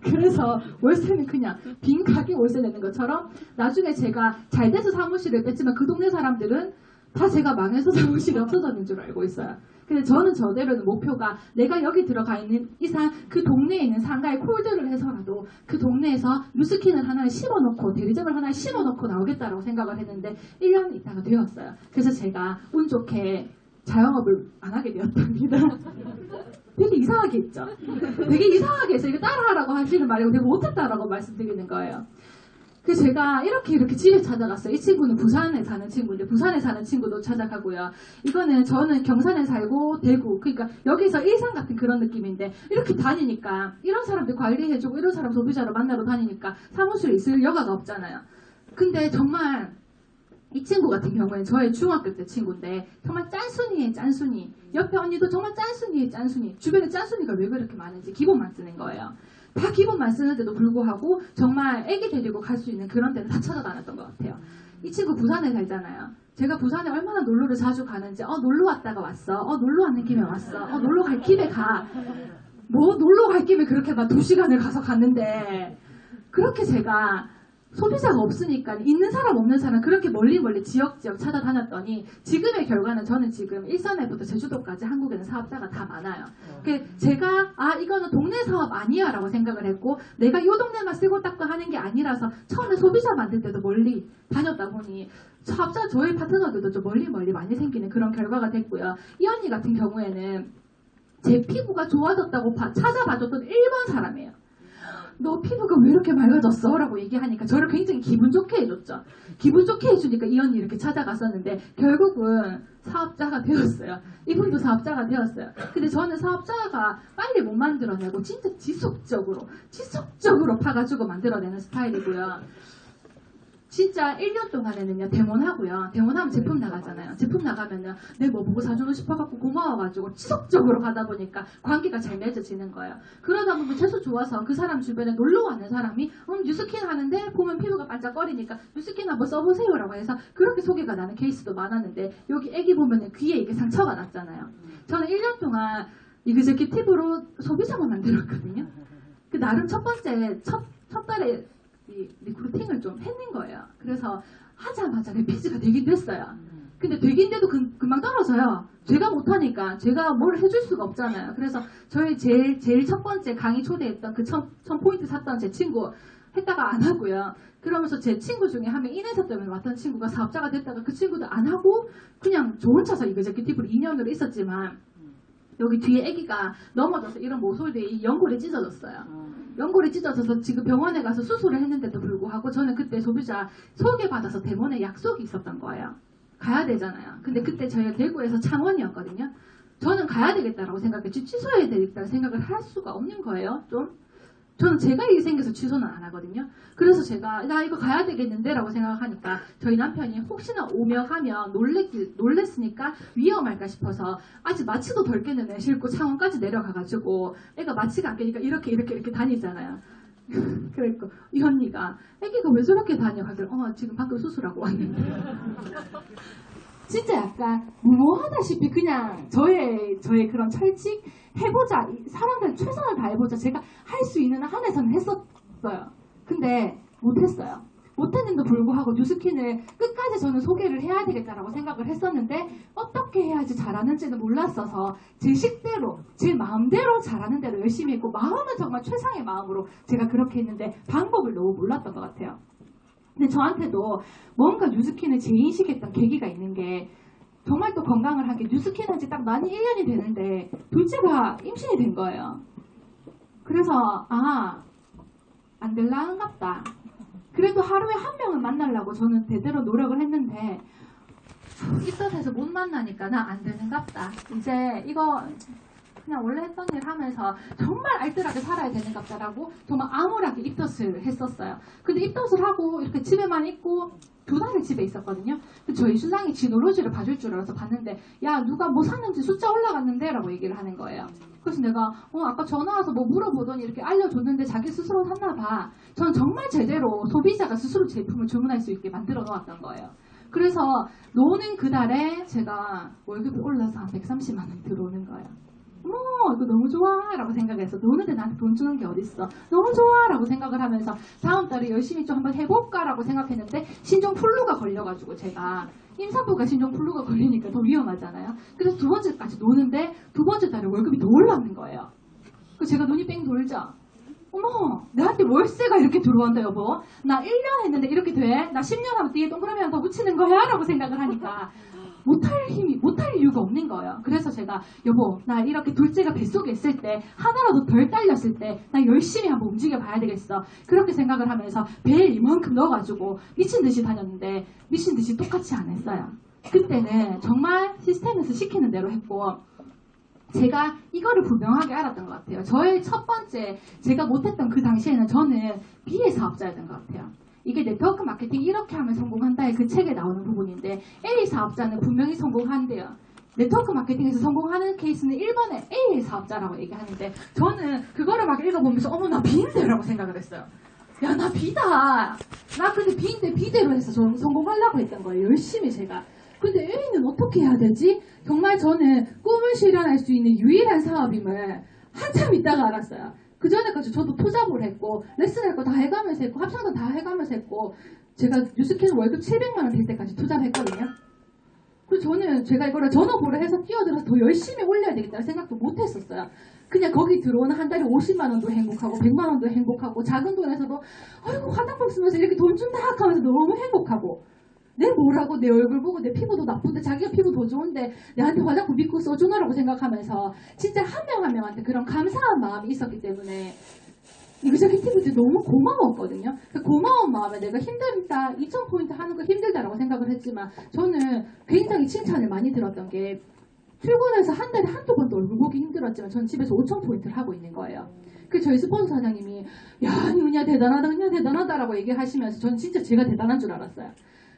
그래서 월세는 그냥 빈 가게 월세 내는 것처럼 나중에 제가 잘 돼서 사무실을 뺐지만 그 동네 사람들은 다 제가 망해서 사무실이 없어졌는 줄 알고 있어요. 근데 저는 저대로는 목표가 내가 여기 들어가 있는 이상 그 동네에 있는 상가에 콜드를 해서라도 그 동네에서 뉴스킨을 하나를 심어놓고 대리점을 하나를 심어놓고 나오겠다라고 생각을 했는데 1년 있다가 되었어요. 그래서 제가 운 좋게 자영업을 안 하게 되었답니다. 되게 이상하게 했죠. 되게 이상하게 해서 이거 따라하라고 하시는 말이고 내가 못했다라고 말씀드리는 거예요. 그래서 제가 이렇게 집에 찾아갔어요. 이 친구는 부산에 사는 친구인데 부산에 사는 친구도 찾아가고요. 이거는 저는 경산에 살고 대구 그러니까 여기서 일산 같은 그런 느낌인데 이렇게 다니니까 이런 사람들 관리해주고 이런 사람 소비자로 만나러 다니니까 사무실에 있을 여가가 없잖아요. 근데 정말 이 친구 같은 경우에는 저의 중학교 때 친구인데 정말 짠순이에 짠순이 옆에 언니도 정말 짠순이에 짠순이 주변에 짠순이가 왜 그렇게 많은지 기본만 쓰는 거예요. 다 기본만 쓰는데도 불구하고 정말 애기 데리고 갈 수 있는 그런 데는 다 찾아다녔던 것 같아요. 이 친구 부산에 살잖아요. 제가 부산에 얼마나 놀러를 자주 가는지 놀러 왔다가 왔어. 놀러 왔는 김에 왔어. 놀러 갈 김에 가. 뭐 놀러 갈 김에 그렇게 막 2시간을 가서 갔는데 그렇게 제가 소비자가 없으니까 있는 사람 없는 사람 그렇게 멀리 지역 찾아다녔더니 지금의 결과는 저는 지금 일산에부터 제주도까지 한국에는 사업자가 다 많아요. 제가 이거는 동네 사업 아니야 라고 생각을 했고 내가 이 동네만 쓰고 닦고 하는 게 아니라서 처음에 소비자 만들 때도 멀리 다녔다 보니 사업자 저희 파트너들도 좀 멀리 많이 생기는 그런 결과가 됐고요. 이 언니 같은 경우에는 제 피부가 좋아졌다고 찾아봐줬던 1번 사람이에요. 너 피부가 왜 이렇게 맑아졌어? 라고 얘기하니까 저를 굉장히 기분 좋게 해줬죠. 기분 좋게 해주니까 이 언니 이렇게 찾아갔었는데 결국은 사업자가 되었어요. 이분도 사업자가 되었어요. 근데 저는 사업자가 빨리 못 만들어내고 진짜 지속적으로 파가지고 만들어내는 스타일이고요. 진짜 1년 동안에는요, 데몬하고요. 데몬하면 제품 나가잖아요. 제품 나가면은 내 뭐 보고 사주고 싶어갖고 고마워가지고 지속적으로 가다 보니까 관계가 잘 맺어지는 거예요. 그러다 보면 재수 좋아서 그 사람 주변에 놀러 가는 사람이 뉴스킨 하는데 보면 피부가 반짝거리니까 뉴스킨 한번 써보세요라고 해서 그렇게 소개가 나는 케이스도 많았는데 여기 애기 보면은 귀에 이게 상처가 났잖아요. 저는 1년 동안 이그제큐티브로 소비자만 만들었거든요. 그 나름 첫 달에 이 리크루팅을 좀 했는 거예요. 그래서 하자마자 레피지가 되긴 됐어요. 근데 되긴 돼도 금방 떨어져요. 제가 못하니까 제가 뭘 해줄 수가 없잖아요. 그래서 저희 제일 첫 번째 강의 초대했던 그 1000포인트 샀던 제 친구 했다가 안 하고요. 그러면서 제 친구 중에 한 명 인회사 때문에 왔던 친구가 사업자가 됐다가 그 친구도 안 하고 그냥 저 혼자서 이그제큐티브로 2년으로 있었지만 여기 뒤에 아기가 넘어져서 이런 모솔들이 연골이 찢어졌어요. 연골이 찢어져서 지금 병원에 가서 수술을 했는데도 불구하고 저는 그때 소비자 소개받아서 대본에 약속이 있었던 거예요. 가야 되잖아요. 근데 그때 저희가 대구에서 창원이었거든요. 저는 가야 되겠다라고 생각했지 취소해야 되겠다는 생각을 할 수가 없는 거예요. 저는 제가 일이 생겨서 취소는 안 하거든요. 그래서 제가 나 이거 가야 되겠는데 라고 생각하니까 저희 남편이 혹시나 오며 가면 놀랬으니까 위험할까 싶어서 아직 마취도 덜 깼는데 싣고 창원까지 내려가가지고 애가 마취가 안 깨니까 이렇게 다니잖아요. 그랬고 이 언니가 애기가 왜 저렇게 다녀? 하더니 지금 방금 수술하고 왔는데 진짜 약간 무모하다시피 그냥 저의 그런 철칙 해보자 사람들 최선을 다해보자 제가 할 수 있는 한에서는 했었어요. 근데 못했어요. 못했는데도 불구하고 뉴스킨을 끝까지 저는 소개를 해야 되겠다라고 생각을 했었는데 어떻게 해야지 잘하는지는 몰랐어서 제 식대로 제 마음대로 잘하는 대로 열심히 했고 마음은 정말 최상의 마음으로 제가 그렇게 했는데 방법을 너무 몰랐던 것 같아요. 근데 저한테도 뭔가 뉴스킨을 재인식했던 계기가 있는 게 정말 또 건강을 한 게 뉴스킨 한 지 딱 많이 1년이 되는데 둘째가 임신이 된 거예요. 그래서 안 될랑갑다. 그래도 하루에 한 명을 만나려고 저는 대대로 노력을 했는데 입덧해서 못 만나니까 나 안 되는갑다. 이제 이거 그냥 원래 했던 일 하면서 정말 알뜰하게 살아야 되는갑다라고 정말 암울하게 입덧을 했었어요. 근데 입덧을 하고 이렇게 집에만 있고 2달을 집에 있었거든요. 저희 신랑이 지놀로지를 봐줄 줄 알아서 봤는데 야 누가 뭐 샀는지 숫자 올라갔는데 라고 얘기를 하는 거예요. 그래서 내가 아까 전화 와서 뭐 물어보더니 이렇게 알려줬는데 자기 스스로 샀나 봐. 저는 정말 제대로 소비자가 스스로 제품을 주문할 수 있게 만들어 놓았던 거예요. 그래서 노는 그 달에 제가 월급이 올라서 한 130만 원 들어오는 거예요. 이거 너무 좋아 라고 생각해서 노는데 나한테 돈 주는 게 어딨어 너무 좋아 라고 생각을 하면서 다음 달에 열심히 좀 한번 해볼까 라고 생각했는데 신종플루가 걸려가지고 제가 임산부가 신종플루가 걸리니까 더 위험하잖아요. 그래서 2번째까지 노는데 2번째 달에 월급이 더 올랐는 거예요. 그래서 제가 눈이 뺑 돌죠. 나한테 월세가 이렇게 들어온다 여보. 나 1년 했는데 이렇게 돼? 나 10년 하면 뒤에 동그라미 하나 더 붙이는 거야? 라고 생각을 하니까 못할 이유가 없는 거예요. 그래서 제가 여보 나 이렇게 둘째가 뱃속에 있을 때 하나라도 덜 딸렸을 때 나 열심히 한번 움직여 봐야 되겠어. 그렇게 생각을 하면서 배에 이만큼 넣어가지고 미친 듯이 다녔는데 미친 듯이 똑같이 안 했어요. 그때는 정말 시스템에서 시키는 대로 했고 제가 이거를 분명하게 알았던 것 같아요. 저의 첫 번째 제가 못했던 그 당시에는 저는 비의 사업자였던 것 같아요. 이게 네트워크 마케팅 이렇게 하면 성공한다의 그 책에 나오는 부분인데 A 사업자는 분명히 성공한대요. 네트워크 마케팅에서 성공하는 케이스는 1번에 A 사업자라고 얘기하는데 저는 그거를 막 읽어보면서 나 B인데 라고 생각을 했어요. 야 나 B다. 나 근데 B인데 B대로 해서 저는 성공하려고 했던 거예요. 열심히 제가. 근데 A는 어떻게 해야 되지? 정말 저는 꿈을 실현할 수 있는 유일한 사업임을 한참 있다가 알았어요. 그 전에까지 저도 투잡을 했고 레슨할 거 다 해가면서 했고 합창도 다 해가면서 했고 제가 뉴스킨 월급 700만 원 될 때까지 투잡했거든요. 그래서 저는 제가 이거를 전업으로 해서 뛰어들어서 더 열심히 올려야 되겠다는 생각도 못 했었어요. 그냥 거기 들어오는 한 달에 50만 원도 행복하고 100만 원도 행복하고 작은 돈에서도 아이고 화장품 쓰면서 이렇게 돈 준다 하면서 너무 행복하고 내 뭐라고 내 얼굴 보고 내 피부도 나쁜데 자기가 피부 더 좋은데 내한테 화장품 믿고 써주나라고 생각하면서 진짜 한 명 한 명한테 그런 감사한 마음이 있었기 때문에 이그저큐티브한테 너무 고마웠거든요. 그 고마운 마음에 내가 힘들다 2000포인트 하는 거 힘들다라고 생각을 했지만 저는 굉장히 칭찬을 많이 들었던 게 출근해서 한 달에 한두 번도 얼굴 보기 힘들었지만 저는 집에서 5000포인트를 하고 있는 거예요. 그 저희 스폰서 사장님이 야 은야 대단하다 은야 대단하다라고 얘기하시면서 저는 진짜 제가 대단한 줄 알았어요.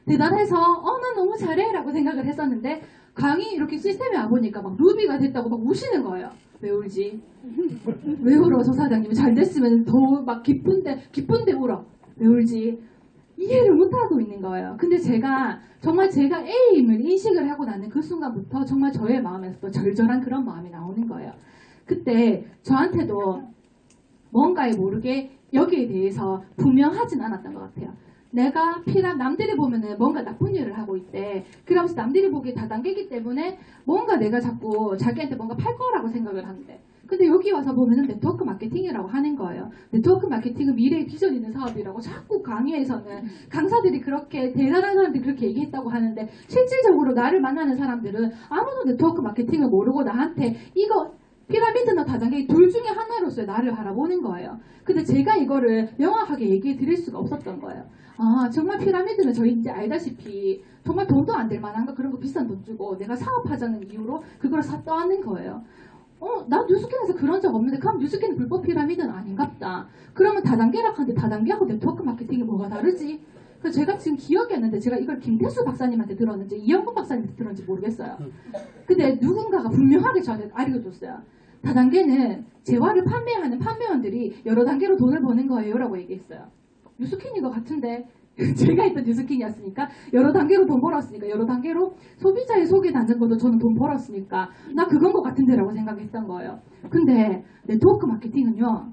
대단해서 난 너무 잘해 라고 생각을 했었는데 강의 이렇게 시스템에 와보니까 막 루비가 됐다고 막 우시는 거예요. 왜 울지? 왜 울어? 저 사장님이 잘 됐으면 더 막 기쁜데 울어. 왜 울지? 이해를 못하고 있는 거예요. 근데 제가 정말 제가 A임을 인식을 하고 나는 그 순간부터 정말 저의 마음에서 절절한 그런 마음이 나오는 거예요. 그때 저한테도 뭔가에 모르게 여기에 대해서 분명하진 않았던 것 같아요. 내가 남들이 보면은 뭔가 나쁜 일을 하고 있대. 그러면서 남들이 보기에 다단계이기 때문에 뭔가 내가 자꾸 자기한테 뭔가 팔 거라고 생각을 하는데. 근데 여기 와서 보면은 네트워크 마케팅이라고 하는 거예요. 네트워크 마케팅은 미래의 비전 있는 사업이라고 자꾸 강의에서는 강사들이 그렇게 대단한 사람들이 그렇게 얘기했다고 하는데 실질적으로 나를 만나는 사람들은 아무도 네트워크 마케팅을 모르고 나한테 이거 피라미드나 다단계 둘 중에 하나로서의 나를 바라보는 거예요. 근데 제가 이거를 명확하게 얘기해 드릴 수가 없었던 거예요. 정말 피라미드는 저희 이제 알다시피 정말 돈도 안 될 만한 거 그런 거 비싼 돈 주고 내가 사업하자는 이유로 그걸 떠안는 거예요. 나 뉴스킨에서 그런 적 없는데 그럼 뉴스킨 불법 피라미드는 아닌갑다. 그러면 다단계라고 하는데 다단계하고 네트워크 마케팅이 뭐가 다르지? 그래서 제가 지금 기억이 안 나는데 제가 이걸 김태수 박사님한테 들었는지 이영근 박사님한테 들었는지 모르겠어요. 근데 누군가가 분명하게 저한테 알려줬어요. 다단계는 재화를 판매하는 판매원들이 여러 단계로 돈을 버는 거예요 라고 얘기했어요. 뉴스킨인 것 같은데 제가 했던 뉴스킨이었으니까 여러 단계로 돈 벌었으니까 여러 단계로 소비자의 속에 닿는 것도 저는 돈 벌었으니까 나 그건 것 같은데 라고 생각했던 거예요. 근데 네트워크 마케팅은요,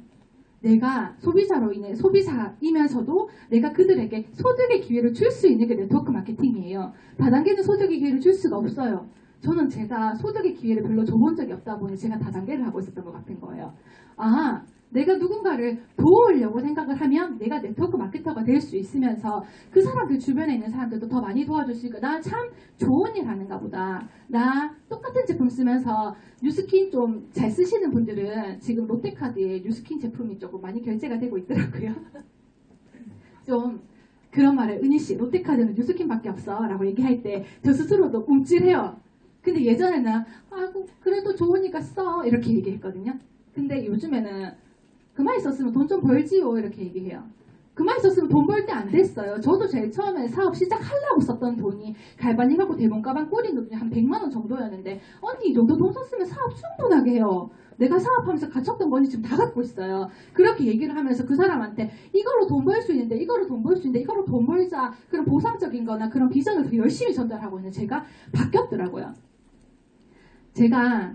내가 소비자로 인해 소비자이면서도 내가 그들에게 소득의 기회를 줄 수 있는 게 네트워크 마케팅이에요. 다단계는 소득의 기회를 줄 수가 없어요. 저는 제가 소득의 기회를 별로 줘본 적이 없다 보니 제가 다단계를 하고 있었던 것 같은 거예요. 아, 내가 누군가를 도우려고 생각을 하면 내가 네트워크 마케터가 될 수 있으면서 그 사람들 주변에 있는 사람들도 더 많이 도와줄 수 있고 나 참 좋은 일 하는가 보다. 나 똑같은 제품 쓰면서 뉴스킨 좀 잘 쓰시는 분들은 지금 롯데카드에 뉴스킨 제품이 조금 많이 결제가 되고 있더라고요. 좀 그런 말을 은희씨 롯데카드는 뉴스킨밖에 없어 라고 얘기할 때 저 스스로도 움찔해요. 근데 예전에는 아이고 그래도 좋으니까 써 이렇게 얘기했거든요. 근데 요즘에는 그만 있었으면 돈 좀 벌지요 이렇게 얘기해요. 그만 있었으면 돈 벌 때 안 됐어요. 저도 제일 처음에 사업 시작하려고 썼던 돈이 갈바님하고 대본 가방 꼬린 돈이 한 100만 원 정도였는데 언니 이 정도 돈 썼으면 사업 충분하게 해요. 내가 사업하면서 갇혔던 돈이 지금 다 갖고 있어요. 그렇게 얘기를 하면서 그 사람한테 이걸로 돈 벌 수 있는데 이걸로 돈 벌 수 있는데 이걸로 돈 벌자 그런 보상적인 거나 그런 비전을 더 열심히 전달하고 있는 제가 바뀌었더라고요. 제가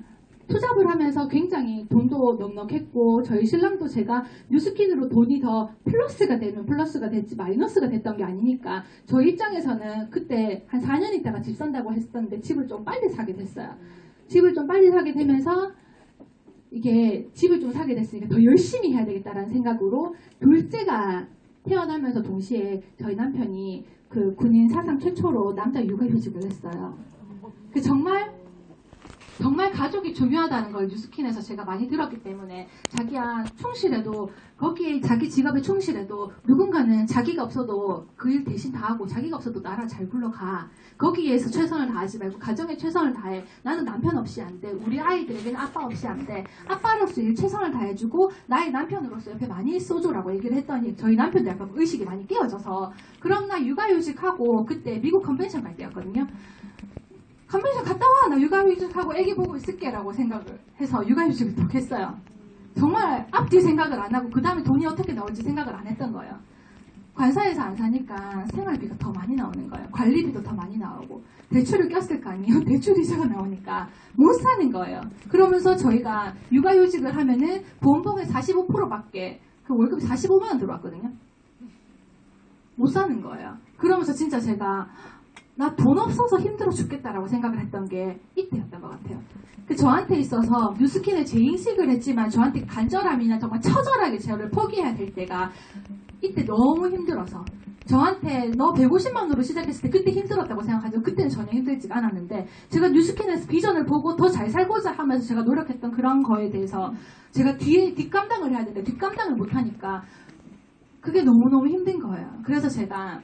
투잡을 하면서 굉장히 돈도 넉넉했고 저희 신랑도 제가 뉴스킨으로 돈이 더 플러스가 되면 플러스가 됐지 마이너스가 됐던 게 아니니까 저희 입장에서는 그때 한 4년 있다가 집 산다고 했었는데 집을 좀 빨리 사게 됐어요. 집을 좀 빨리 사게 되면서 이게 집을 좀 사게 됐으니까 더 열심히 해야 되겠다라는 생각으로 둘째가 태어나면서 동시에 저희 남편이 그 군인 사상 최초로 남자 육아휴직을 했어요. 그 정말 가족이 중요하다는 걸 뉴스킨에서 제가 많이 들었기 때문에 자기야 충실해도 거기에 자기 직업에 충실해도 누군가는 자기가 없어도 그 일 대신 다 하고 자기가 없어도 나라 잘 굴러가. 거기에서 최선을 다하지 말고 가정에 최선을 다해. 나는 남편 없이 안 돼. 우리 아이들에게는 아빠 없이 안 돼. 아빠로서 일 최선을 다해주고 나의 남편으로서 옆에 많이 있어줘라고 얘기를 했더니 저희 남편도 약간 의식이 많이 깨어져서 그럼 나 육아휴직하고 그때 미국 컨벤션 갈 때였거든요. 컨벤션 갔다 와! 나 육아휴직하고 애기 보고 있을게 라고 생각을 해서 육아휴직을 또 했어요. 정말 앞뒤 생각을 안 하고 그 다음에 돈이 어떻게 나올지 생각을 안 했던 거예요. 관사에서 안 사니까 생활비가 더 많이 나오는 거예요. 관리비도 더 많이 나오고 대출을 꼈을 거 아니에요. 대출 이자가 나오니까 못 사는 거예요. 그러면서 저희가 육아휴직을 하면은 보험금의 45%밖에 그 월급이 45만 원 들어왔거든요. 못 사는 거예요. 그러면서 진짜 제가 나 돈 없어서 힘들어 죽겠다라고 생각을 했던 게 이때였던 것 같아요. 저한테 있어서 뉴스킨에 재인식을 했지만 저한테 간절함이나 정말 처절하게 저를 포기해야 될 때가 이때 너무 힘들어서 저한테 너 150만 원으로 시작했을 때 그때 힘들었다고 생각하죠. 그때는 전혀 힘들지가 않았는데 제가 뉴스킨에서 비전을 보고 더 잘 살고자 하면서 제가 노력했던 그런 거에 대해서 제가 뒷감당을 해야 되는데 뒷감당을 못하니까 그게 너무너무 힘든 거예요. 그래서 제가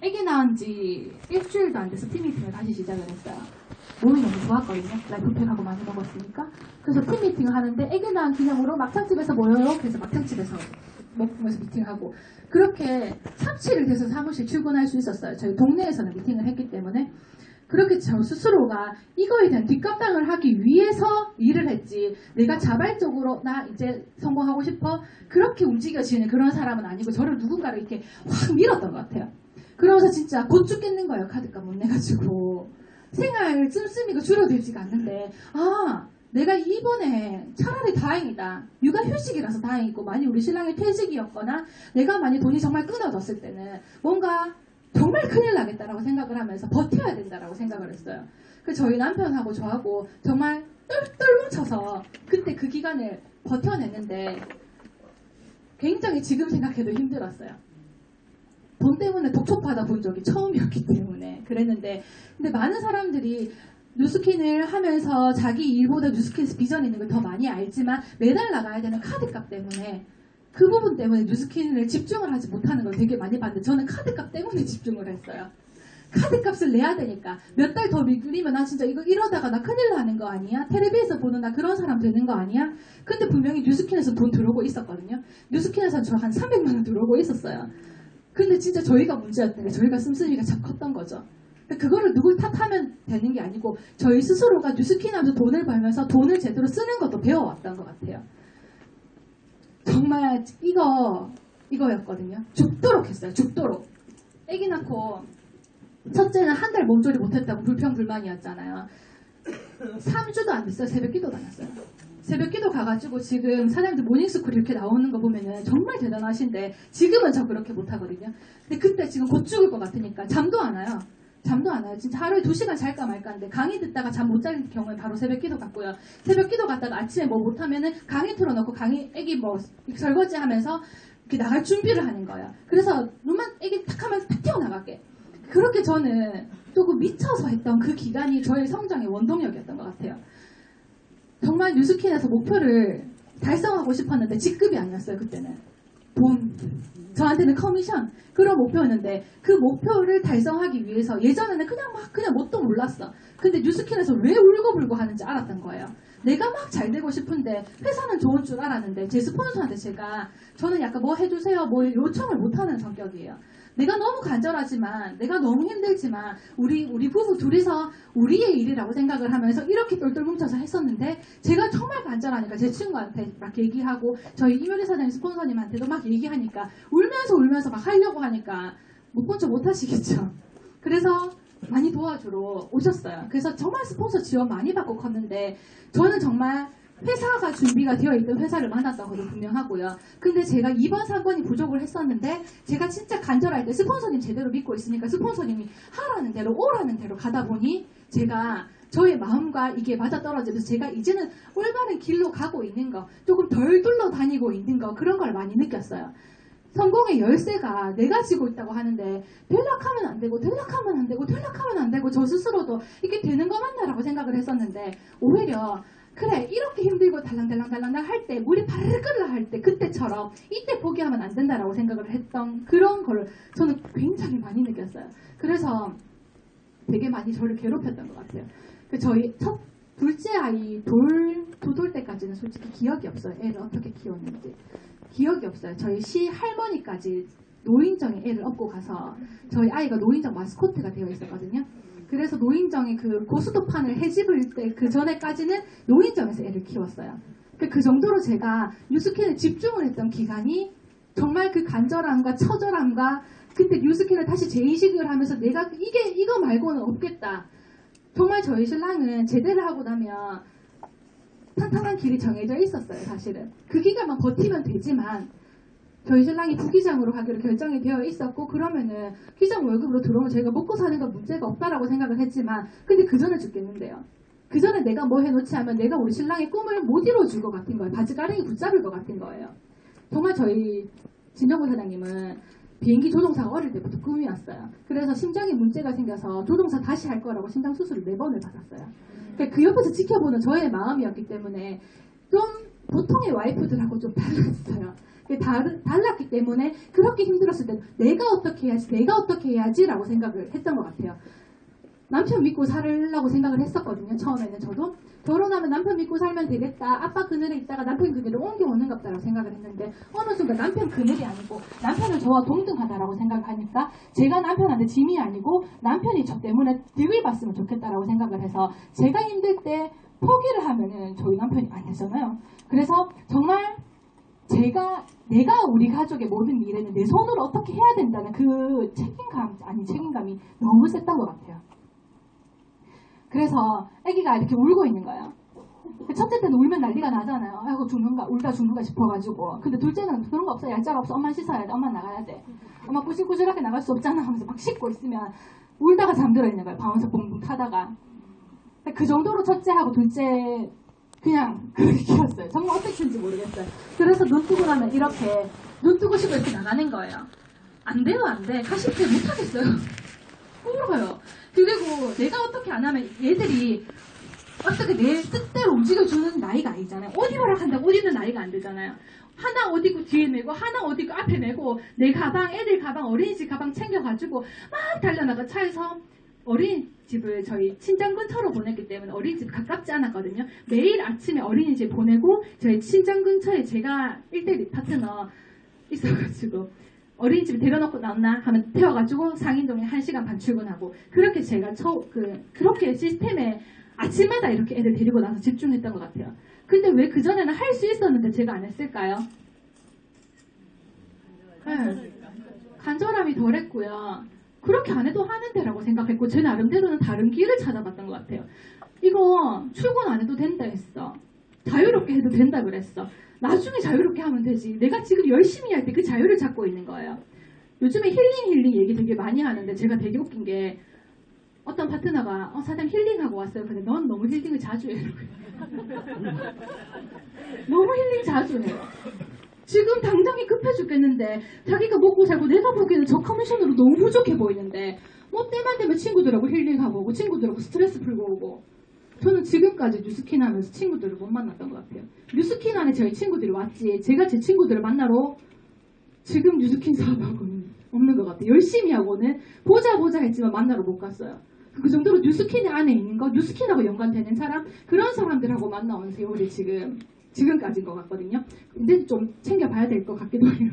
아기 낳은 지 일주일도 안 돼서 팀미팅을 다시 시작을 했어요. 몸이 너무 좋았거든요. 라이프팩하고 많이 먹었으니까. 그래서 팀미팅을 하는데 아기 낳은 기념으로 막창집에서 모여요. 그래서 막창집에서 먹으면서 미팅하고 그렇게 3-7일 돼서 사무실 출근할 수 있었어요. 저희 동네에서는 미팅을 했기 때문에. 그렇게 저 스스로가 이거에 대한 뒷감당을 하기 위해서 일을 했지 내가 자발적으로 나 이제 성공하고 싶어 그렇게 움직여지는 그런 사람은 아니고 저를 누군가를 이렇게 확 밀었던 것 같아요. 그러면서 진짜 곧 죽겠는 거예요. 카드값 못 내가지고. 생활 씀씀이가 줄어들지가 않는데 내가 이번에 차라리 다행이다. 육아휴직이라서 다행이고 만약 우리 신랑이 퇴직이었거나 내가 만약 돈이 정말 끊어졌을 때는 뭔가 정말 큰일 나겠다라고 생각을 하면서 버텨야 된다라고 생각을 했어요. 그래서 저희 남편하고 저하고 정말 똘똘 뭉쳐서 그때 그 기간을 버텨냈는데 굉장히 지금 생각해도 힘들었어요. 돈 때문에 독촉받아 본 적이 처음이었기 때문에 그랬는데 근데 많은 사람들이 뉴스킨을 하면서 자기 일보다 뉴스킨에서 비전이 있는 걸 더 많이 알지만 매달 나가야 되는 카드값 때문에 그 부분 때문에 뉴스킨을 집중을 하지 못하는 걸 되게 많이 봤는데 저는 카드값 때문에 집중을 했어요. 카드값을 내야 되니까 몇 달 더 미루면 나 진짜 이러다가 나 큰일 나는 거 아니야? 텔레비에서 보는 나 그런 사람 되는 거 아니야? 근데 분명히 뉴스킨에서 돈 들어오고 있었거든요. 뉴스킨에서 저 한 300만 원 들어오고 있었어요. 근데 진짜 저희가 문제였던 게 저희가 씀씀이가 참 컸던 거죠. 그거를 누굴 탓하면 되는 게 아니고 저희 스스로가 뉴스킨 하면서 돈을 벌면서 돈을 제대로 쓰는 것도 배워왔던 것 같아요. 정말 이거였거든요. 죽도록 했어요. 죽도록. 애기 낳고 첫째는 한 달 몸조리 못했다고 불평불만이었잖아요. 3주도 안 됐어요. 새벽 기도 다녔어요. 새벽 기도 가가지고 지금 사장님들 모닝스쿨 이렇게 나오는 거 보면은 정말 대단하신데 지금은 저 그렇게 못하거든요. 근데 그때 지금 곧 죽을 것 같으니까 잠도 안 와요. 잠도 안 와요. 진짜 하루에 2시간 잘까 말까 하는데 강의 듣다가 잠 못 잘 경우에 바로 새벽 기도 갔고요. 새벽 기도 갔다가 아침에 뭐 못하면은 강의 틀어놓고 강의 애기 뭐 설거지 하면서 이렇게 나갈 준비를 하는 거예요. 그래서 눈만 애기 탁 하면 탁 튀어나갈게. 그렇게 저는 조금 미쳐서 했던 그 기간이 저의 성장의 원동력이었던 것 같아요. 정말 뉴스킨에서 목표를 달성하고 싶었는데 직급이 아니었어요. 그때는 돈, 저한테는 커미션 그런 목표였는데 그 목표를 달성하기 위해서 예전에는 그냥 뭣도 몰랐어. 근데 뉴스킨에서 왜 울고불고 하는지 알았던 거예요. 내가 막 잘 되고 싶은데 회사는 좋은 줄 알았는데 제 스폰서한테 저는 약간 뭐 해주세요 뭐 요청을 못하는 성격이에요. 내가 너무 간절하지만 내가 너무 힘들지만 우리 부부 둘이서 우리의 일이라고 생각을 하면서 이렇게 똘똘 뭉쳐서 했었는데 제가 정말 간절하니까 제 친구한테 막 얘기하고 저희 이효리 사장님 스폰서님한테도 막 얘기하니까 울면서 막 하려고 하니까 못 본 척 못하시겠죠. 그래서 많이 도와주러 오셨어요. 그래서 정말 스폰서 지원 많이 받고 컸는데 저는 정말 회사가 준비가 되어 있던 회사를 만났던 것도 분명하고요. 근데 제가 이번 사건이 부족을 했었는데 제가 진짜 간절할 때 스폰서님 제대로 믿고 있으니까 스폰서님이 하라는 대로 오라는 대로 가다 보니 제가 저의 마음과 이게 맞아떨어지면서 제가 이제는 올바른 길로 가고 있는 거 조금 덜 둘러다니고 있는 거 그런 걸 많이 느꼈어요. 성공의 열쇠가 내가 쥐고 있다고 하는데 연락하면 안 되고 저 스스로도 이게 되는 거 맞나라고 생각을 했었는데 오히려 그래 이렇게 힘들고 달랑달랑 할 때 물이 파르르 끓으려 할 때 그때처럼 이때 포기하면 안 된다라고 생각을 했던 그런 걸 저는 굉장히 많이 느꼈어요. 그래서 되게 많이 저를 괴롭혔던 것 같아요. 저희 둘째 아이 두 돌 때까지는 솔직히 기억이 없어요. 애를 어떻게 키웠는지 기억이 없어요. 저희 시할머니까지 노인정에 애를 업고 가서 저희 아이가 노인정 마스코트가 되어 있었거든요. 그래서 노인정에 그 고수도판을 해집을 때 그 전에까지는 노인정에서 애를 키웠어요. 그 정도로 제가 뉴스킨에 집중을 했던 기간이 정말 그 간절함과 처절함과 근데 뉴스킨을 다시 재인식을 하면서 내가 이거 말고는 없겠다. 정말 저희 신랑은 제대를 하고 나면 탄탄한 길이 정해져 있었어요. 사실은 그 기간만 버티면 되지만 저희 신랑이 부기장으로 가기로 결정이 되어 있었고 그러면은 기장 월급으로 들어오면 저희가 먹고 사는 건 문제가 없다라고 생각을 했지만 근데 그 전에 죽겠는데요. 그 전에 내가 뭐 해놓지 하면 내가 우리 신랑의 꿈을 못 이뤄줄 것 같은 거예요. 바지가랑이 붙잡을 것 같은 거예요. 정말 저희 진정구 사장님은 비행기 조종사가 어릴 때부터 꿈이었어요. 그래서 심장에 문제가 생겨서 조종사 다시 할 거라고 심장 수술을 4번을 받았어요. 그러니까 그 옆에서 지켜보는 저의 마음이었기 때문에 좀 보통의 와이프들하고 좀 달랐어요. 달랐기 때문에 그렇게 힘들었을 때 내가 어떻게 해야지 라고 생각을 했던 것 같아요. 남편 믿고 살려고 생각을 했었거든요. 처음에는 저도 결혼하면 남편 믿고 살면 되겠다. 아빠 그늘에 있다가 남편 그늘에 옮겨오는 것다라고 생각을 했는데 어느 순간 남편 그늘이 아니고 남편은 저와 동등하다라고 생각하니까 제가 남편한테 짐이 아니고 남편이 저 때문에 득을 봤으면 좋겠다라고 생각을 해서 제가 힘들 때 포기를 하면은 저희 남편이 안 되잖아요. 그래서 정말 내가 우리 가족의 모든 일에는 내 손으로 어떻게 해야 된다는 그 책임감이 너무 셌던 것 같아요. 그래서 아기가 이렇게 울고 있는 거예요. 첫째 때는 울면 난리가 나잖아요. 아이고 울다 죽는가 싶어가지고. 근데 둘째는 그런 거 없어. 얄짤 없어. 엄마 씻어야 돼. 엄마 나가야 돼. 엄마 꾸실꾸실하게 나갈 수 없잖아 하면서 막 씻고 있으면 울다가 잠들어 있는 거예요. 방에서 붕붕 타다가. 그 정도로 첫째하고 둘째 그냥 그렇게 키웠어요. 정말 어떻게 키운지 모르겠어요. 그래서 눈 뜨고 나면 이렇게 눈 뜨고 싶고 이렇게 나가는 거예요. 안 돼요, 안 돼. 40대 못하겠어요. 울어요. 그리고 내가 어떻게 안 하면 얘들이 어떻게 내 뜻대로 움직여주는 나이가 아니잖아요. 옷 입으라 한다고 옷 입는 나이가 안 되잖아요. 하나 옷 입고 뒤에 메고 하나 옷 입고 앞에 메고 내 가방, 애들 가방, 어린이집 가방 챙겨가지고 막 달려나가 차에서 어린이집을 저희 친정 근처로 보냈기 때문에 어린이집 가깝지 않았거든요. 매일 아침에 어린이집 보내고 저희 친정 근처에 제가 1대1 파트너 있어가지고 어린이집에 데려놓고 나왔나 하면 태워가지고 상인동에 1시간 반 출근하고 그렇게 제가 그렇게 시스템에 아침마다 이렇게 애들 데리고 나서 집중했던 것 같아요. 근데 왜 그전에는 할 수 있었는데 제가 안 했을까요? 네. 간절함이 덜했고요. 그렇게 안 해도 하는데라고 생각했고 제 나름대로는 다른 길을 찾아봤던 것 같아요. 이거 출근 안 해도 된다 했어. 자유롭게 해도 된다 그랬어. 나중에 자유롭게 하면 되지. 내가 지금 열심히 할 때 그 자유를 찾고 있는 거예요. 요즘에 힐링 얘기 되게 많이 하는데 제가 되게 웃긴 게 어떤 파트너가 사장님 힐링하고 왔어요. 근데 넌 너무 힐링을 자주 해요. 너무 힐링 자주 해요. 지금 당장이 급해 죽겠는데 자기가 먹고 살고 내가 보기에는 저 커미션으로 너무 부족해 보이는데 뭐 때만 되면 친구들하고 힐링하고 오고 친구들하고 스트레스 풀고 오고 저는 지금까지 뉴스킨 하면서 친구들을 못 만났던 것 같아요. 뉴스킨 안에 저희 친구들이 왔지 제가 제 친구들을 만나러 지금 뉴스킨 사업하고는 없는 것 같아요. 열심히 하고는 보자 했지만 만나러 못 갔어요. 그 정도로 뉴스킨 안에 있는 거 뉴스킨하고 연관되는 사람 그런 사람들하고 만나온 세월이 지금까지인 것 같거든요. 근데 좀 챙겨봐야 될 것 같기도 해요.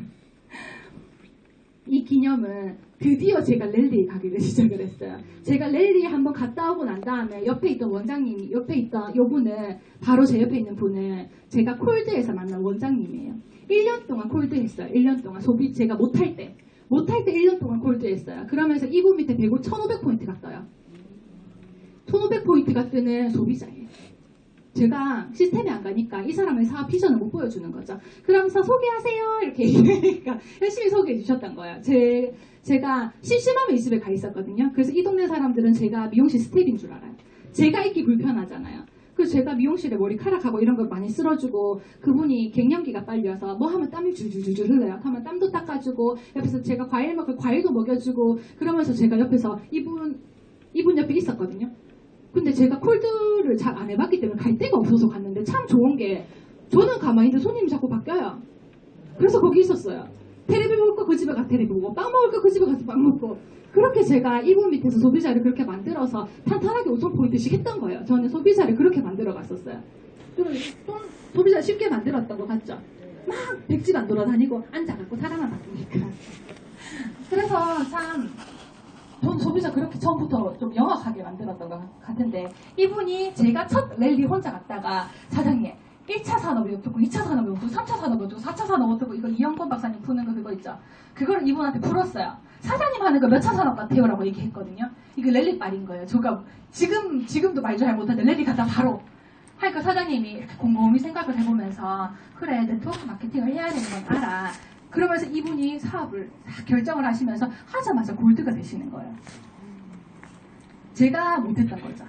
이 기념은 드디어 제가 랠리에 가기를 시작을 했어요. 제가 랠리에 한번 갔다 오고 난 다음에 옆에 있던 원장님이 옆에 있던 요분은 바로 제 옆에 있는 분은 제가 콜드에서 만난 원장님이에요. 1년 동안 콜드했어요. 1년 동안 소비 제가 못할 때 1년 동안 콜드했어요. 그러면서 이분 밑에 1,500포인트가 떠요. 1,500포인트가 뜨는 소비자예요. 제가 시스템에 안 가니까 이 사람의 사업 비전을 못 보여주는 거죠. 그러면서 소개하세요 이렇게 얘기하니까 열심히 소개해 주셨던 거예요. 제가 심심하면 이 집에 가 있었거든요. 그래서 이 동네 사람들은 제가 미용실 스텝인 줄 알아요. 제가 있기 불편하잖아요. 그래서 제가 미용실에 머리카락하고 이런 걸 많이 쓸어주고 그분이 갱년기가 빨려서 뭐 하면 땀이 줄줄줄줄 흘러요. 하면 땀도 닦아주고 옆에서 제가 과일 먹을 과일도 먹여주고 그러면서 제가 옆에서 이분 옆에 있었거든요. 근데 제가 콜드를 잘 안 해봤기 때문에 갈 데가 없어서 갔는데 참 좋은 게 저는 가만히 있는데 손님이 자꾸 바뀌어요. 그래서 거기 있었어요. 테레비 볼 거 그 집에 가서 테레비 보고 빵 먹을 거 그 집에 가서 빵 먹고 그렇게 제가 이분 밑에서 소비자를 그렇게 만들어서 탄탄하게 5,000포인트씩 했던 거예요. 저는 소비자를 그렇게 만들어 갔었어요. 좀 소비자 쉽게 만들었던 것 같죠? 막 백집 안 돌아다니고 앉아갖고 사람만 바꾸니까. 그래서 참 전 소비자 그렇게 처음부터 좀 영악하게 만들었던 것 같은데 이분이 제가 첫 랠리 혼자 갔다가 사장님 1차 산업이 어떻고 2차 산업이 어떻고 3차 산업이 어떻고 4차 산업 어떻고 이거 이영권 박사님 푸는 거 그거 있죠. 그걸 이분한테 풀었어요. 사장님 하는 거 몇 차 산업 같아요 라고 얘기했거든요. 이거 랠리 말인 거예요. 제가 지금도 말 잘 못하는데 랠리 갔다 바로 하니까 사장님이 이렇게 곰곰이 생각을 해보면서 그래 네트워크 마케팅을 해야 되는 건 알아. 그러면서 이분이 사업을 결정을 하시면서 하자마자 골드가 되시는 거예요. 제가 못했던 거죠.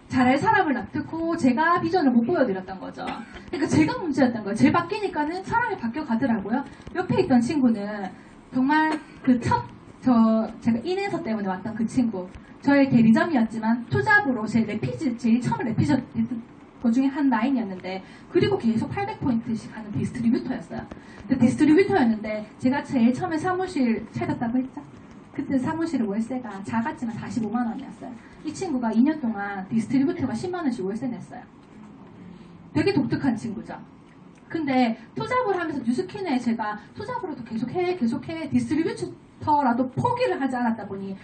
잘할 사람을 납득고 제가 비전을 못 보여드렸던 거죠. 그러니까 제가 문제였던 거예요. 제 바뀌니까는 사람이 바뀌어 가더라고요. 옆에 있던 친구는 정말 제가 인해서 때문에 왔던 그 친구 저의 대리점이었지만 투잡으로 제일 처음 레피저 그 중에 한 라인이었는데 그리고 계속 800포인트씩 하는 디스트리뷰터였어요. 근데 디스트리뷰터였는데 제가 제일 처음에 사무실 찾았다고 했죠. 그때 사무실의 월세가 작았지만 45만 원이었어요. 이 친구가 2년 동안 디스트리뷰터가 10만 원씩 월세 냈어요. 되게 독특한 친구죠. 근데 투잡을 하면서 뉴스킨에 제가 투잡으로도 계속해 디스트리뷰터라도 포기를 하지 않았다 보니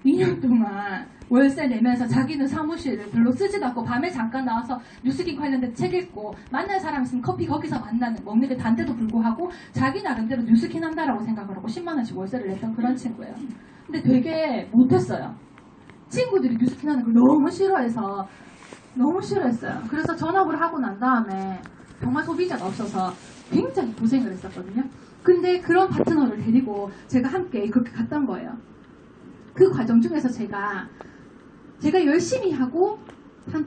2년 동안 월세 내면서 자기는 사무실을 별로 쓰지도 않고 밤에 잠깐 나와서 뉴스킨 관련된 책 읽고 만날 사람 있으면 커피 거기서 먹는 게 단데도 불구하고 자기 나름대로 뉴스킨 한다라고 생각을 하고 10만 원씩 월세를 냈던 그런 친구예요. 근데 되게 못했어요. 친구들이 뉴스킨 하는 걸 너무 싫어했어요. 그래서 전업을 하고 난 다음에 정말 소비자가 없어서 굉장히 고생을 했었거든요. 근데 그런 파트너를 데리고 제가 함께 그렇게 갔던 거예요. 그 과정 중에서 제가 열심히 하고 한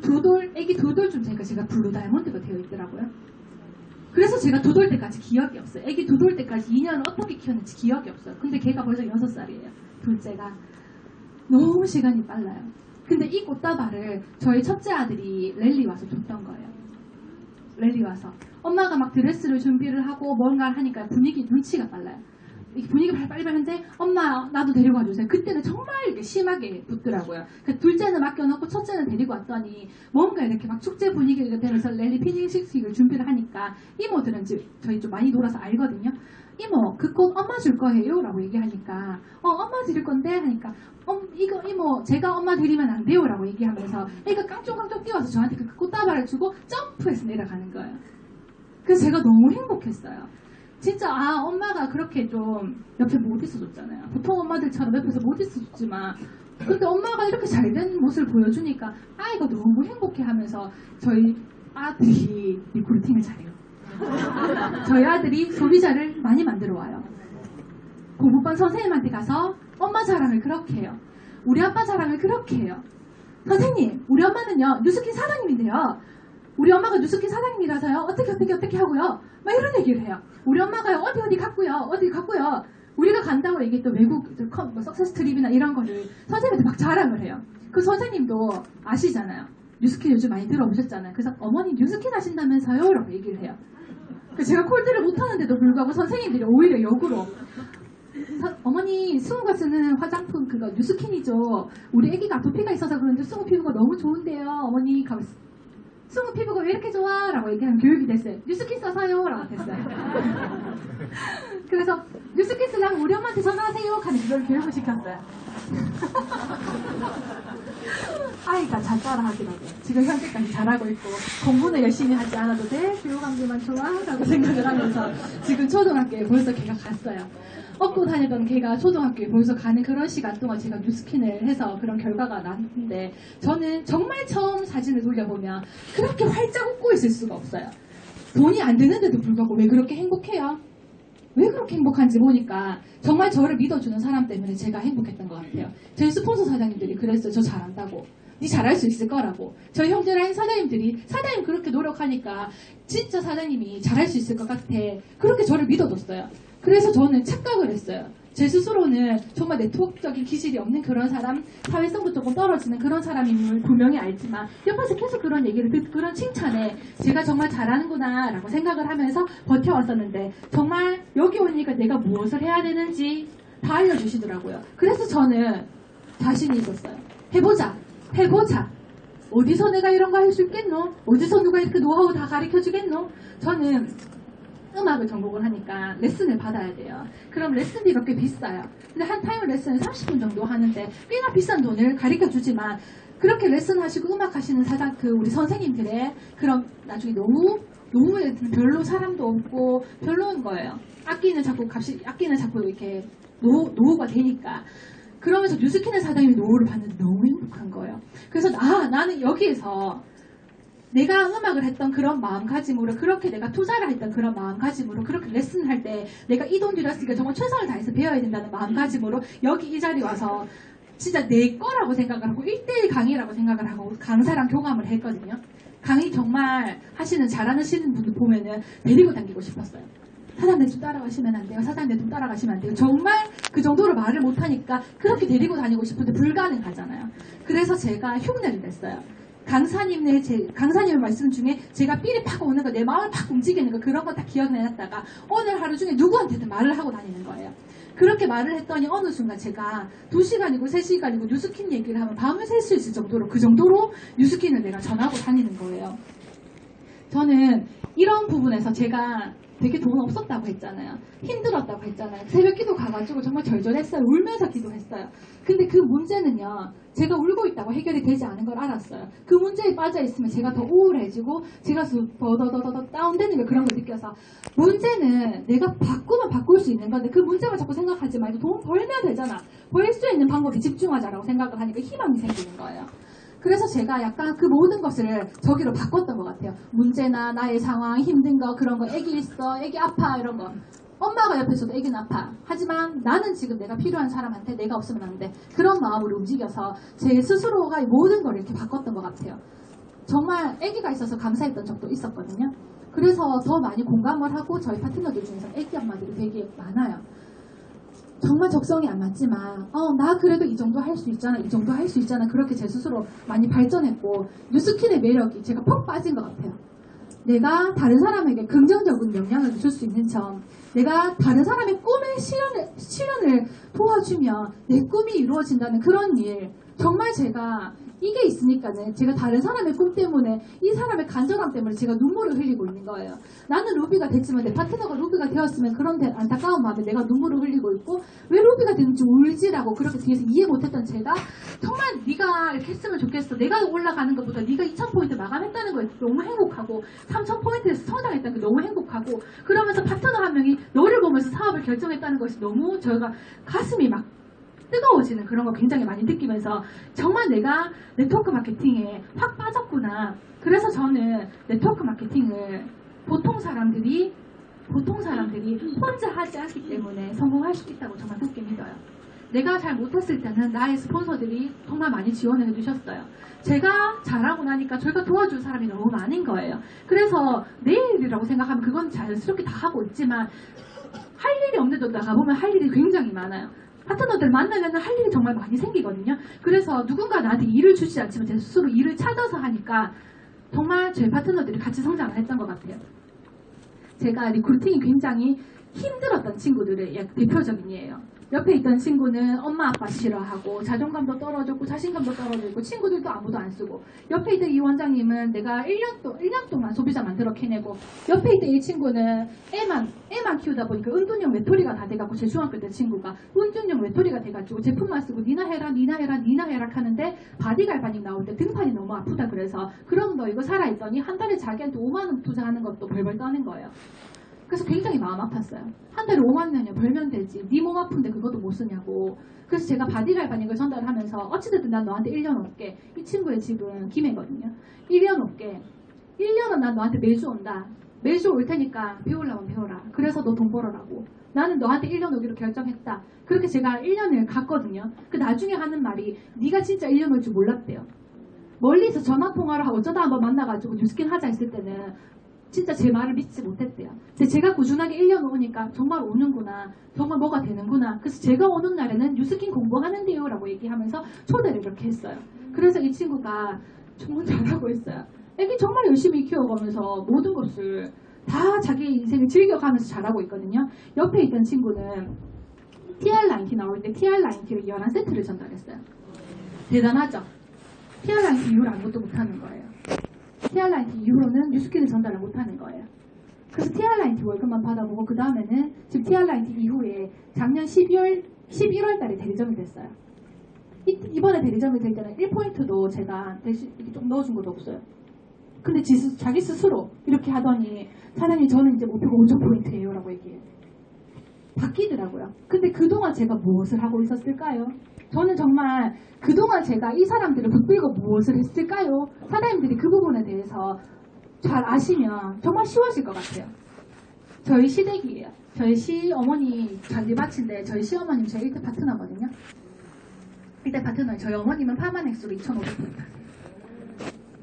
애기 2돌쯤 제가 블루 다이아몬드가 되어 있더라고요. 그래서 제가 2돌 때까지 기억이 없어요. 애기 2돌 때까지 2년을 어떻게 키웠는지 기억이 없어요. 근데 걔가 벌써 6살이에요. 둘째가. 너무 시간이 빨라요. 근데 이 꽃다발을 저희 첫째 아들이 랠리 와서 줬던 거예요. 랠리 와서. 엄마가 막 드레스를 준비를 하고 뭔가를 하니까 눈치가 빨라요. 분위기 빨리빨리한데 엄마 나도 데리고 와주세요. 그때는 정말 이렇게 심하게 붙더라고요. 그러니까 둘째는 맡겨놓고 첫째는 데리고 왔더니 뭔가 이렇게 막 축제 분위기가 되면서 랠리 피니식을 준비를 하니까 이모들은 저희 좀 많이 놀아서 알거든요. 이모 그 꽃 엄마 줄 거예요? 라고 얘기하니까 엄마 드릴 건데 하니까 이거 이모 제가 엄마 드리면 안 돼요? 라고 얘기하면서 애가 깡총깡총 뛰어와서 저한테 그 꽃다발을 주고 점프해서 내려가는 거예요. 그래서 제가 너무 행복했어요. 진짜 엄마가 그렇게 좀 옆에 못 있어줬잖아요. 보통 엄마들처럼 옆에서 못 있어줬지만 근데 엄마가 이렇게 잘된 모습을 보여주니까 아이가 너무 행복해하면서 저희 아들이 리크루팅을 잘해요. 저희 아들이 소비자를 많이 만들어 와요. 공부반 선생님한테 가서 엄마 자랑을 그렇게 해요. 우리 아빠 자랑을 그렇게 해요. 선생님, 우리 엄마는요 뉴스킨 사장님인데요. 우리 엄마가 뉴스킨 사장님이라서요 어떻게 하고요. 막 이런 얘기를 해요. 우리 엄마가요 어디 갔고요. 우리가 간다고 얘기했던 외국 석세스 트립이나 이런 거를 선생님한테 막 자랑을 해요. 그 선생님도 아시잖아요. 뉴스킨 요즘 많이 들어보셨잖아요. 그래서 어머니 뉴스킨 하신다면서요? 라고 얘기를 해요. 제가 콜드를 못하는데도 불구하고 선생님들이 오히려 역으로 어머니 승우가 쓰는 화장품 그거 뉴스킨이죠. 우리 애기가 아토피가 있어서 그런데 승우 피부가 너무 좋은데요. 어머니 가만있어. 승우 피부가 왜 이렇게 좋아? 라고 얘기하면 교육이 됐어요. 뉴스킨 써서요? 라고 됐어요. 그래서 뉴스킨 쓰려면 우리 엄마한테 전화하세요? 하는 그걸 교육을 시켰어요. 아이가 잘 따라하더라고요. 지금 현재까지 잘하고 있고 공부는 열심히 하지 않아도 돼? 교육감기만 좋아? 라고 생각을 하면서 지금 초등학교에 벌써 걔가 갔어요. 업고 다니던 걔가 초등학교에 벌써 가는 그런 시간 동안 제가 뉴스킨을 해서 그런 결과가 났는데 저는 정말 처음 사진을 돌려보면 그렇게 활짝 웃고 있을 수가 없어요. 돈이 안 되는데도 불구하고 왜 그렇게 행복해요? 왜 그렇게 행복한지 보니까 정말 저를 믿어주는 사람 때문에 제가 행복했던 것 같아요. 저희 스폰서 사장님들이 그랬어요. 저 잘한다고. 니 잘할 수 있을 거라고. 저희 형제랑 사장님들이 사장님 그렇게 노력하니까 진짜 사장님이 잘할 수 있을 것 같아. 그렇게 저를 믿어줬어요. 그래서 저는 착각을 했어요. 제 스스로는 정말 네트워크적인 기질이 없는 그런 사람, 사회성도 조금 떨어지는 그런 사람임을 분명히 알지만 옆에서 계속 그런 얘기를 듣고 그런 칭찬에 제가 정말 잘하는구나 라고 생각을 하면서 버텨왔었는데 정말 여기 오니까 내가 무엇을 해야 되는지 다 알려주시더라고요. 그래서 저는 자신이 있었어요. 해보자. 어디서 내가 이런 거 할 수 있겠노? 어디서 누가 이렇게 노하우 다 가르쳐주겠노? 저는 음악을 전공을 하니까 레슨을 받아야 돼요. 그럼 레슨비가 꽤 비싸요. 근데 한 타임 레슨을 30분 정도 하는데 꽤나 비싼 돈을 가르쳐주지만 그렇게 레슨하시고 음악 하시는 우리 선생님들의 그런 나중에 너무 별로 사람도 없고 별로인 거예요. 악기는 자꾸 이렇게 노후가 되니까. 그러면서 뉴스킨의 사장님이 노후를 받는데 너무 행복한 거예요. 그래서 나는 여기에서 내가 음악을 했던 그런 마음가짐으로 그렇게 내가 투자를 했던 그런 마음가짐으로 그렇게 레슨할 때 내가 이 돈 들였으니까 정말 최선을 다해서 배워야 된다는 마음가짐으로 여기 이 자리에 와서 진짜 내 거라고 생각을 하고 1대1 강의라고 생각을 하고 강사랑 교감을 했거든요. 강의 정말 잘하시는 분들 보면은 데리고 다니고 싶었어요. 사장님 좀 따라가시면 안 돼요. 사장님 좀 따라가시면 안 돼요. 정말 그 정도로 말을 못하니까 그렇게 데리고 다니고 싶은데 불가능하잖아요. 그래서 제가 흉내를 냈어요. 강사님의 말씀 중에 제가 삘이 팍 오는 거, 내 마음을 팍 움직이는 거 그런 거 다 기억내놨다가 오늘 하루 중에 누구한테든 말을 하고 다니는 거예요. 그렇게 말을 했더니 어느 순간 제가 2시간이고 3시간이고 뉴스킨 얘기를 하면 밤을 샐 수 있을 정도로 그 정도로 뉴스킨을 내가 전하고 다니는 거예요. 저는 이런 부분에서 제가 되게 돈 없었다고 했잖아요. 힘들었다고 했잖아요. 새벽 기도 가가지고 정말 절절했어요. 울면서 기도했어요. 근데 그 문제는요. 제가 울고 있다고 해결이 되지 않은 걸 알았어요. 그 문제에 빠져있으면 제가 더 우울해지고 제가 더 다운되는 게 그런 걸 느껴서 문제는 내가 바꾸면 바꿀 수 있는 건데 그 문제만 자꾸 생각하지 말고 돈 벌면 되잖아. 벌 수 있는 방법에 집중하자라고 생각을 하니까 희망이 생기는 거예요. 그래서 제가 약간 그 모든 것을 저기로 바꿨던 것 같아요. 문제나 나의 상황, 힘든 거, 그런 거, 애기 있어, 애기 아파, 이런 거. 엄마가 옆에 있어도 애기는 아파. 하지만 나는 지금 내가 필요한 사람한테 내가 없으면 안 돼. 그런 마음으로 움직여서 제 스스로가 모든 걸 이렇게 바꿨던 것 같아요. 정말 애기가 있어서 감사했던 적도 있었거든요. 그래서 더 많이 공감을 하고 저희 파트너들 중에서 애기 엄마들이 되게 많아요. 정말 적성이 안 맞지만 나 그래도 이 정도 할 수 있잖아, 이 정도 할 수 있잖아. 그렇게 제 스스로 많이 발전했고 뉴스킨의 매력이 제가 퍽 빠진 것 같아요. 내가 다른 사람에게 긍정적인 영향을 줄 수 있는 점, 내가 다른 사람의 꿈의 실현을 도와주면 내 꿈이 이루어진다는 그런 일, 정말 제가 이게 있으니까는 제가 다른 사람의 꿈 때문에 이 사람의 간절함 때문에 제가 눈물을 흘리고 있는 거예요. 나는 루비가 됐지만 내 파트너가 루비가 되었으면 그런 안타까운 마음에 내가 눈물을 흘리고 있고 왜 루비가 됐는지 울지라고 그렇게 뒤에서 이해 못했던 제가 정말 네가 이렇게 했으면 좋겠어. 내가 올라가는 것보다 네가 2000포인트 마감했다는 거에 너무 행복하고 3000포인트에서 성장했다는 게 너무 행복하고 그러면서 파트너 한 명이 너를 보면서 사업을 결정했다는 것이 너무 저희가 가슴이 막 뜨거워지는 그런 거 굉장히 많이 느끼면서 정말 내가 네트워크 마케팅에 확 빠졌구나. 그래서 저는 네트워크 마케팅을 보통 사람들이 혼자 하지 않기 때문에 성공할 수 있다고 정말 굳게 믿어요. 내가 잘 못했을 때는 나의 스폰서들이 정말 많이 지원을 해주셨어요. 제가 잘하고 나니까 저희가 도와줄 사람이 너무 많은 거예요. 그래서 내 일이라고 생각하면 그건 자연스럽게 다 하고 있지만 할 일이 없는데도 나가보면 할 일이 굉장히 많아요. 파트너들 만나면 할 일이 정말 많이 생기거든요. 그래서 누군가 나한테 일을 주지 않지만 제 스스로 일을 찾아서 하니까 정말 제 파트너들이 같이 성장을 했던 것 같아요. 제가 리크루팅이 굉장히 힘들었던 친구들의 대표적인 예예요. 옆에 있던 친구는 엄마 아빠 싫어하고 자존감도 떨어졌고 자신감도 떨어지고 친구들도 아무도 안 쓰고 옆에 있던 이 원장님은 내가 1년 동안 소비자 만들어 캐내고 옆에 있던 이 친구는 애만 키우다 보니까 은둔형 외톨이가 다 돼갖고 제 중학교 때 친구가 은둔형 외톨이가 돼가지고 제품만 쓰고 니나 해라 하는데 바디갈바닉 나올 때 등판이 너무 아프다 그래서 그럼 너 이거 사라 했더니 한 달에 자기한테 5만 원 투자하는 것도 벌벌 떠는 거예요. 그래서 굉장히 마음 아팠어요. 한 달에 5만 원이야 벌면 되지. 네 몸 아픈데 그것도 못 쓰냐고. 그래서 제가 바디갈바닉을 전달을 하면서 어찌됐든 난 너한테 1년 올게. 이 친구의 집은 김해거든요. 1년 올게. 1년은 난 너한테 매주 온다. 매주 올 테니까 배우려면 배워라. 그래서 너 돈 벌어라고. 나는 너한테 1년 오기로 결정했다. 그렇게 제가 1년을 갔거든요. 그 나중에 하는 말이 네가 진짜 1년 올 줄 몰랐대요. 멀리서 전화통화를 하고 어쩌다 한번 만나가지고 뉴스킨 하자 했을 때는 진짜 제 말을 믿지 못했대요. 근데 제가 꾸준하게 1년 오니까 정말 오는구나. 정말 뭐가 되는구나. 그래서 제가 오는 날에는 뉴스킨 공부하는데요 라고 얘기하면서 초대를 이렇게 했어요. 그래서 이 친구가 정말 잘하고 있어요. 애기 정말 열심히 키워가면서 모든 것을 다 자기 인생을 즐겨가면서 잘하고 있거든요. 옆에 있던 친구는 TR90 나올 때 TR90를 11세트를 전달했어요. 대단하죠? TR90 이후로 아무것도 못하는 거예요. TR90 이후로는 뉴스킨을 전달을 못하는 거예요. 그래서 TR90 월급만 받아보고 그 다음에는 지금 TR90 이후에 작년 11월 달에 대리점이 됐어요. 이번에 대리점이 될 때는 1포인트도 제가 대신 이렇게 좀 넣어준 것도 없어요. 근데 자기 스스로 이렇게 하더니 사장님 저는 이제 목표가 5,000포인트예요 라고 얘기해요. 바뀌더라고요. 근데 그동안 제가 무엇을 하고 있었을까요? 저는 정말 그동안 제가 이 사람들을 붙들고 무엇을 했을까요? 사장님들이 그 부분에 대해서 잘 아시면 정말 쉬워질 것 같아요. 저희 시댁이에요. 저희 시어머니 잔디밭인데 저희 시어머님 저희 1대 파트너거든요. 1대 파트너 저희 어머님은 파마넥스로 2,500포인트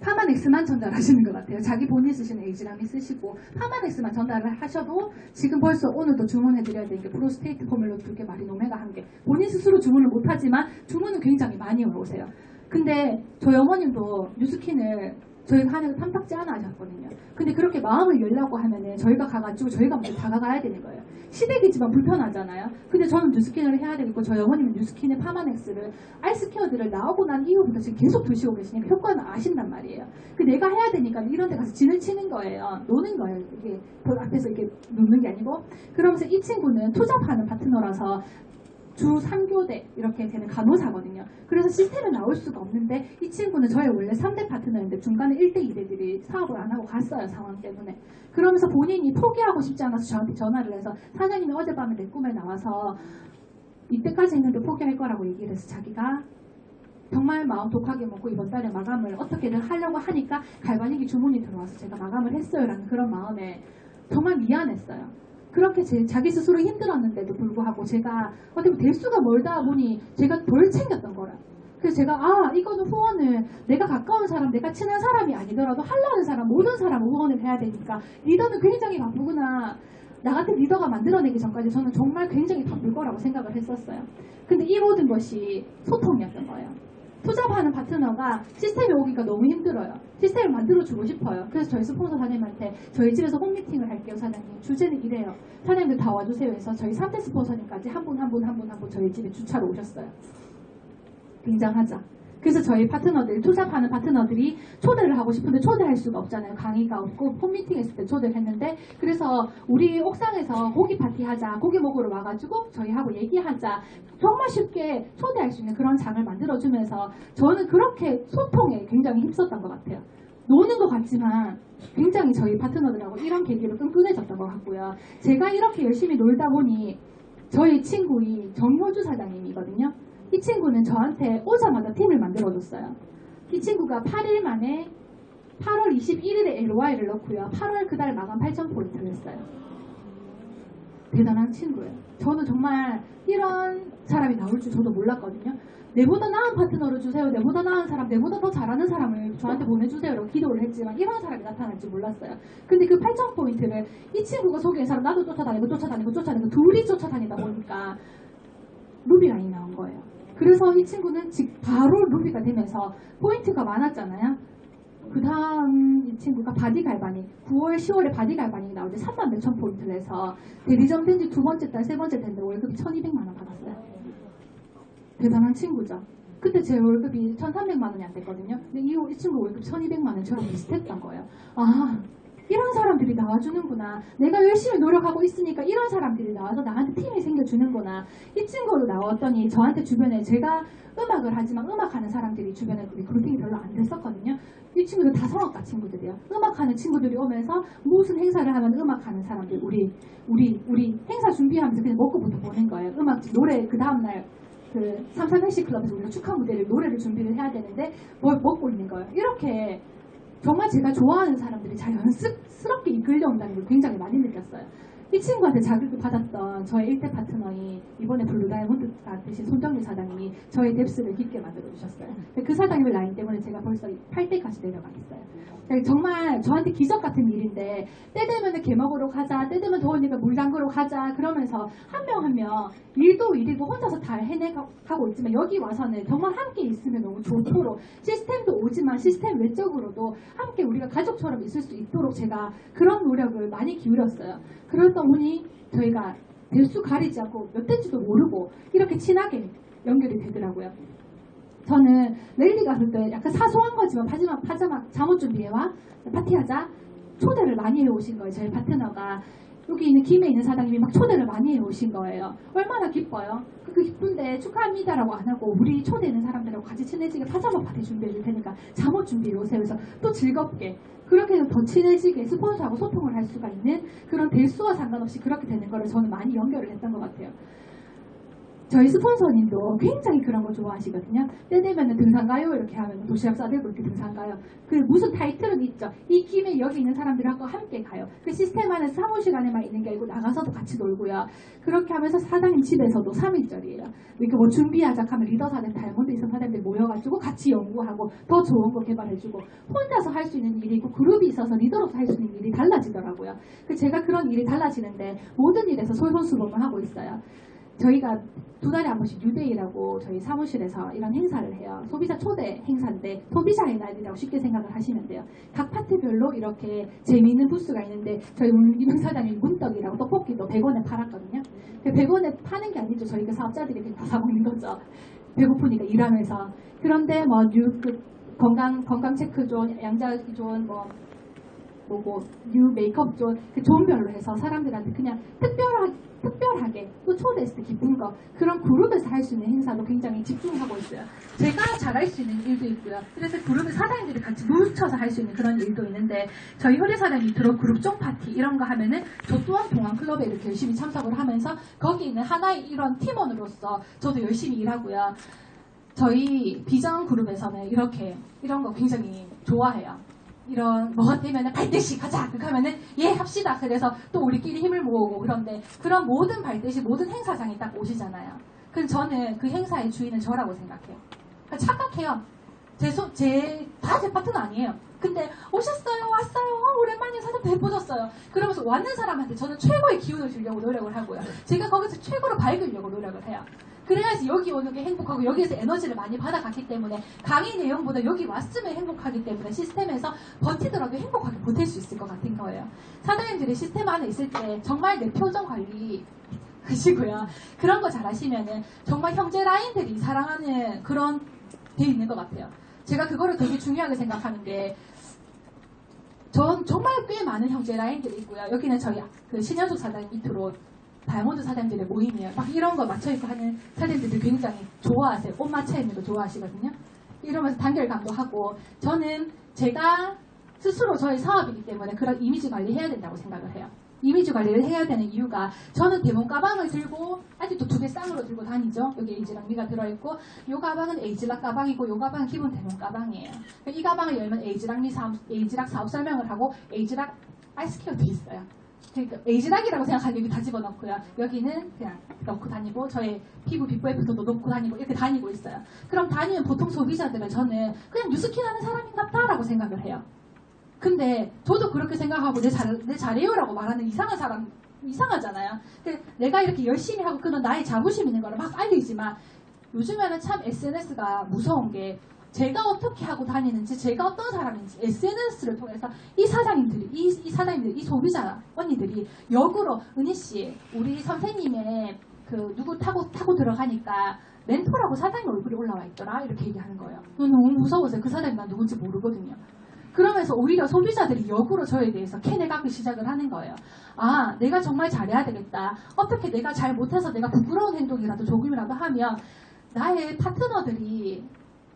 파마넥스만 전달하시는 것 같아요. 자기 본인 쓰시는 에이지라미 쓰시고 파마넥스만 전달을 하셔도 지금 벌써 오늘도 주문해드려야 되는 게 프로스테이트 포뮬러 2개, 마리노메가 1개. 본인 스스로 주문을 못하지만 주문은 굉장히 많이 오세요. 근데 저희 어머님도 뉴스킨을 저희가 하는 거 탐탁지 않아 하셨거든요. 근데 그렇게 마음을 열라고 하면은 저희가 가가지고 저희가 먼저 다가가야 되는 거예요. 시댁이지만 불편하잖아요. 근데 저는 뉴스킨을 해야 되겠고 저희 어머님은 뉴스킨의 파마넥스를 아이스케어들을 나오고 난 이후부터 지금 계속 드시고 계시니까 효과는 아신단 말이에요. 그 내가 해야 되니까 이런 데 가서 진을 치는 거예요. 노는 거예요. 이게 앞에서 이렇게 놓는 게 아니고. 그러면서 이 친구는 투잡하는 파트너라서 주 3교대 이렇게 되는 간호사거든요. 그래서 시스템에 나올 수가 없는데 이 친구는 저의 원래 3대 파트너인데 중간에 1대 2대들이 사업을 안 하고 갔어요. 상황 때문에. 그러면서 본인이 포기하고 싶지 않아서 저한테 전화를 해서 사장님이 어젯밤에 내 꿈에 나와서 이때까지 했는데 포기할 거라고 얘기를 해서 자기가 정말 마음 독하게 먹고 이번 달에 마감을 어떻게든 하려고 하니까 갈바닉이 주문이 들어와서 제가 마감을 했어요 라는 그런 마음에 정말 미안했어요. 그렇게 자기 스스로 힘들었는데도 불구하고 제가 어떻게 보면 대수가 멀다 보니 제가 덜 챙겼던 거라. 그래서 제가 이거는 후원을 내가 가까운 사람, 내가 친한 사람이 아니더라도 하려는 사람, 모든 사람 후원을 해야 되니까 리더는 굉장히 바쁘구나. 나 같은 리더가 만들어내기 전까지 저는 정말 굉장히 바쁠 거라고 생각을 했었어요. 근데 이 모든 것이 소통이었던 거예요. 투잡하는 파트너가 시스템에 오기가 너무 힘들어요. 시스템을 만들어주고 싶어요. 그래서 저희 스폰서 사장님한테 저희 집에서 홈미팅을 할게요. 사장님 주제는 이래요. 사장님들 다 와주세요 해서 저희 3대 스폰서님까지 한 분 저희 집에 주차로 오셨어요. 굉장하죠. 그래서 저희 파트너들, 투잡하는 파트너들이 초대를 하고 싶은데 초대할 수가 없잖아요. 강의가 없고 홈미팅 했을 때 초대를 했는데 그래서 우리 옥상에서 고기 파티 하자, 고기 먹으러 와가지고 저희하고 얘기하자, 정말 쉽게 초대할 수 있는 그런 장을 만들어주면서 저는 그렇게 소통에 굉장히 힘썼던 것 같아요. 노는 것 같지만 굉장히 저희 파트너들하고 이런 계기로 끈끈해졌던 것 같고요. 제가 이렇게 열심히 놀다 보니 저희 친구인 정효주 사장님이거든요. 이 친구는 저한테 오자마자 팀을 만들어줬어요. 이 친구가 8일 만에 8월 21일에 LY를 넣고요. 8월 그달 마감 8,000포인트를 했어요. 대단한 친구예요. 저는 정말 이런 사람이 나올 줄 저도 몰랐거든요. 내보다 나은 파트너를 주세요. 내보다 나은 사람, 내보다 더 잘하는 사람을 저한테 보내주세요. 라고 기도를 했지만 이런 사람이 나타날 줄 몰랐어요. 근데 그 8,000포인트를 이 친구가 소개한 사람 나도 쫓아다니고 둘이 쫓아다니다 보니까 루비라인이 나온 거예요. 그래서 이 친구는 바로 루비가 되면서 포인트가 많았잖아요. 그 다음 이 친구가 바디 갈바닉 9월 10월에 바디 갈바닉이 나올 때 3만 몇천 포인트를 해서 대리점 된지 두 번째 달 세 번째 달인데 월급이 1,200만 원 받았어요. 대단한 친구죠. 그때 제 월급이 1,300만 원이 안 됐거든요. 근데 이 친구 월급 1,200만 원 저랑 비슷했던 거예요. 아, 이런 사람들이 나와주는구나. 내가 열심히 노력하고 있으니까 이런 사람들이 나와서 나한테 팀이 생겨주는구나. 이 친구도 나왔더니 저한테 주변에 제가 음악을 하지만 음악하는 사람들이 주변에 리크루팅이 별로 안 됐었거든요. 이 친구들 다 성악가 친구들이에요. 음악하는 친구들이 오면서 무슨 행사를 하면 음악하는 사람들 우리 행사 준비하면서 그냥 먹고부터 보는 거예요. 음악 노래 그 다음날 그 삼삼행시 클럽에서 우리가 축하 무대를 노래를 준비를 해야 되는데 뭘 먹고 있는 거예요. 이렇게 정말 제가 좋아하는 사람들이 자연스럽게 이끌려온다는 걸 굉장히 많이 느꼈어요. 이 친구한테 자극을 받았던 저의 1대 파트너인 이번에 블루 다이아몬드가 되신 손정일 사장님이 저의 뎁스를 깊게 만들어주셨어요. 그 사장님의 라인 때문에 제가 벌써 8대까지 내려가 있어요. 정말 저한테 기적 같은 일인데 때 되면 개 먹으러 가자, 때 되면 더우니까 물 담그러 가자 그러면서 한 명 한 명 일도 일이고 혼자서 다 해내가고 있지만 여기 와서는 정말 함께 있으면 너무 좋도록 시스템도 오지만 시스템 외적으로도 함께 우리가 가족처럼 있을 수 있도록 제가 그런 노력을 많이 기울였어요. 그러다 보니 저희가 대수 가리지 않고 몇 대인지도 모르고 이렇게 친하게 연결이 되더라고요. 저는 랠리 갔을 때 약간 사소한 거지만 파자마 잠옷 준비해와 파티하자 초대를 많이 해오신 거예요. 저희 파트너가 여기 있는 김에 있는 사장님이 막 초대를 많이 해오신 거예요. 얼마나 기뻐요. 그 기쁜데 축하합니다라고 안 하고 우리 초대 있는 사람들하고 같이 친해지게 파자마 파티 준비해 줄 테니까 잠옷 준비해 오세요. 그래서 또 즐겁게 그렇게 해서 더 친해지게 스폰서하고 소통을 할 수가 있는 그런 대수와 상관없이 그렇게 되는 거를 저는 많이 연결을 했던 것 같아요. 저희 스폰서님도 굉장히 그런 거 좋아하시거든요. 때 되면 등산 가요 이렇게 하면 도시락 싸들고 이렇게 등산 가요. 그 무슨 타이틀은 있죠. 이 김에 여기 있는 사람들하고 함께 가요. 그 시스템 안에 사무실 안에만 있는 게 아니고 나가서도 같이 놀고요. 그렇게 하면서 사장님 집에서도 3일절이에요. 이렇게 뭐 준비하자 하면 리더 사장, 다이아몬드 있는 사람들 모여가지고 같이 연구하고 더 좋은 거 개발해주고 혼자서 할 수 있는 일이 있고 그룹이 있어서 리더로서 할 수 있는 일이 달라지더라고요. 제가 그런 일이 달라지는데 모든 일에서 솔선수범을 하고 있어요. 저희가 2달에 한 번씩 뉴데이라고 저희 사무실에서 이런 행사를 해요. 소비자 초대 행사인데 소비자의 날이라고 쉽게 생각을 하시면 돼요. 각 파트별로 이렇게 재미있는 부스가 있는데 저희 이명 사장님 문떡이라고 떡볶이도 100원에 팔았거든요. 100원에 파는 게 아니죠. 저희 그 사업자들이 그냥 다 사먹는 거죠. 배고프니까 일하면서. 그런데 뭐 건강 체크 존, 양자기 존, 뉴 메이크업 존, 그 존별로 해서 사람들한테 그냥 특별하게 또 초대했을 때 기쁜 거 그런 그룹에서 할 수 있는 행사도 굉장히 집중하고 있어요. 제가 잘할 수 있는 일도 있고요. 그래서 그룹의 사장님들이 같이 뭉쳐서 할 수 있는 그런 일도 있는데 저희 효리 사장님이 들어 그룹종 파티 이런 거 하면은 저 또한 동안 클럽에 이렇게 열심히 참석을 하면서 거기 있는 하나의 이런 팀원으로서 저도 열심히 일하고요. 저희 비전 그룹에서는 이런 거 굉장히 좋아해요. 이런 뭐가 되면은 발대식 하자 그렇게 하면은 예 합시다. 그래서 또 우리끼리 힘을 모으고 그런데 그런 모든 발대식 모든 행사장이 딱 오시잖아요. 그럼 저는 그 행사의 주인은 저라고 생각해요. 착각해요. 제 파트너 아니에요. 근데 오셨어요 왔어요 오랜만에 사진 예뻐졌어요. 그러면서 왔는 사람한테 저는 최고의 기운을 주려고 노력을 하고요. 제가 거기서 최고로 밝으려고 노력을 해요. 그래야지 여기 오는 게 행복하고 여기에서 에너지를 많이 받아갔기 때문에 강의 내용보다 여기 왔으면 행복하기 때문에 시스템에서 버티더라도 행복하게 버틸 수 있을 것 같은 거예요. 사장님들이 시스템 안에 있을 때 정말 내 표정 관리 하시고요. 그런 거 잘 하시면은 정말 형제 라인들이 사랑하는 그런 돼 있는 것 같아요. 제가 그거를 되게 중요하게 생각하는 게 전 정말 꽤 많은 형제 라인들이 있고요. 여기는 저희 그 신현숙 사장님 밑으로 다이아몬드 사장님들의 모임이에요. 막 이런 거 맞춰입고 하는 사장님들이 굉장히 좋아하세요. 옷 맞춰입는 거 좋아하시거든요. 이러면서 단결감도 하고 저는 제가 스스로 저희 사업이기 때문에 그런 이미지 관리해야 된다고 생각을 해요. 이미지 관리를 해야 되는 이유가 저는 대문 가방을 들고 아직도 2개 쌍으로 들고 다니죠. 여기 에이지락 미가 들어있고 이 가방은 에이지락 가방이고 이 가방은 기본 대문 가방이에요. 이 가방을 열면 에이지락 사업 설명을 하고 에이지락 아이스케어 돼 있어요. 그러니까 에이지락이라고 생각하면 여기 다 집어넣고요. 여기는 그냥 넣고 다니고 저의 피부 비포에프터도 넣고 다니고 이렇게 다니고 있어요. 그럼 다니면 보통 소비자들은 저는 그냥 뉴스킨 하는 사람인갑다라고 생각을 해요. 근데 저도 그렇게 생각하고 내 잘해요라고 말하는 이상한 사람 이상하잖아요. 근데 내가 이렇게 열심히 하고 그런 나의 자부심 있는 거를 막 알리지만 요즘에는 참 SNS가 무서운 게 제가 어떻게 하고 다니는지 제가 어떤 사람인지 SNS를 통해서 이 사장님들이 이 소비자 언니들이 역으로 은희씨 우리 선생님의 그 누구 타고 들어가니까 멘토라고 사장님 얼굴이 올라와 있더라 이렇게 얘기하는 거예요. 너무 무서워서 그 사장님 난 누군지 모르거든요. 그러면서 오히려 소비자들이 역으로 저에 대해서 캐내가기 시작을 하는 거예요. 아, 내가 정말 잘해야 되겠다. 어떻게 내가 잘 못해서 내가 부끄러운 행동이라도 조금이라도 하면 나의 파트너들이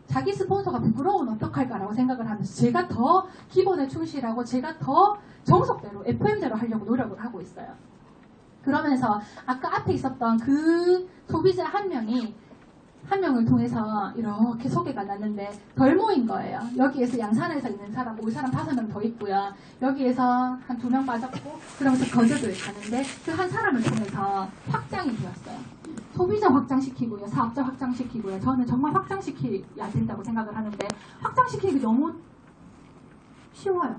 자기 스폰서가 부끄러우면 어떡할까라고 생각을 하면서 제가 더 기본에 충실하고 제가 더 정석대로 FM대로 하려고 노력을 하고 있어요. 그러면서 아까 앞에 있었던 그 소비자 한 명을 통해서 이렇게 소개가 났는데 덜 모인 거예요. 여기에서 양산에서 있는 사람, 올 사람 5명 더 있고요. 여기에서 한 2명 빠졌고 그러면서 거제도에 가는데 그 한 사람을 통해서 확장이 되었어요. 소비자 확장시키고요. 사업자 확장시키고요. 저는 정말 확장시켜야 된다고 생각을 하는데 확장시키기 너무 쉬워요.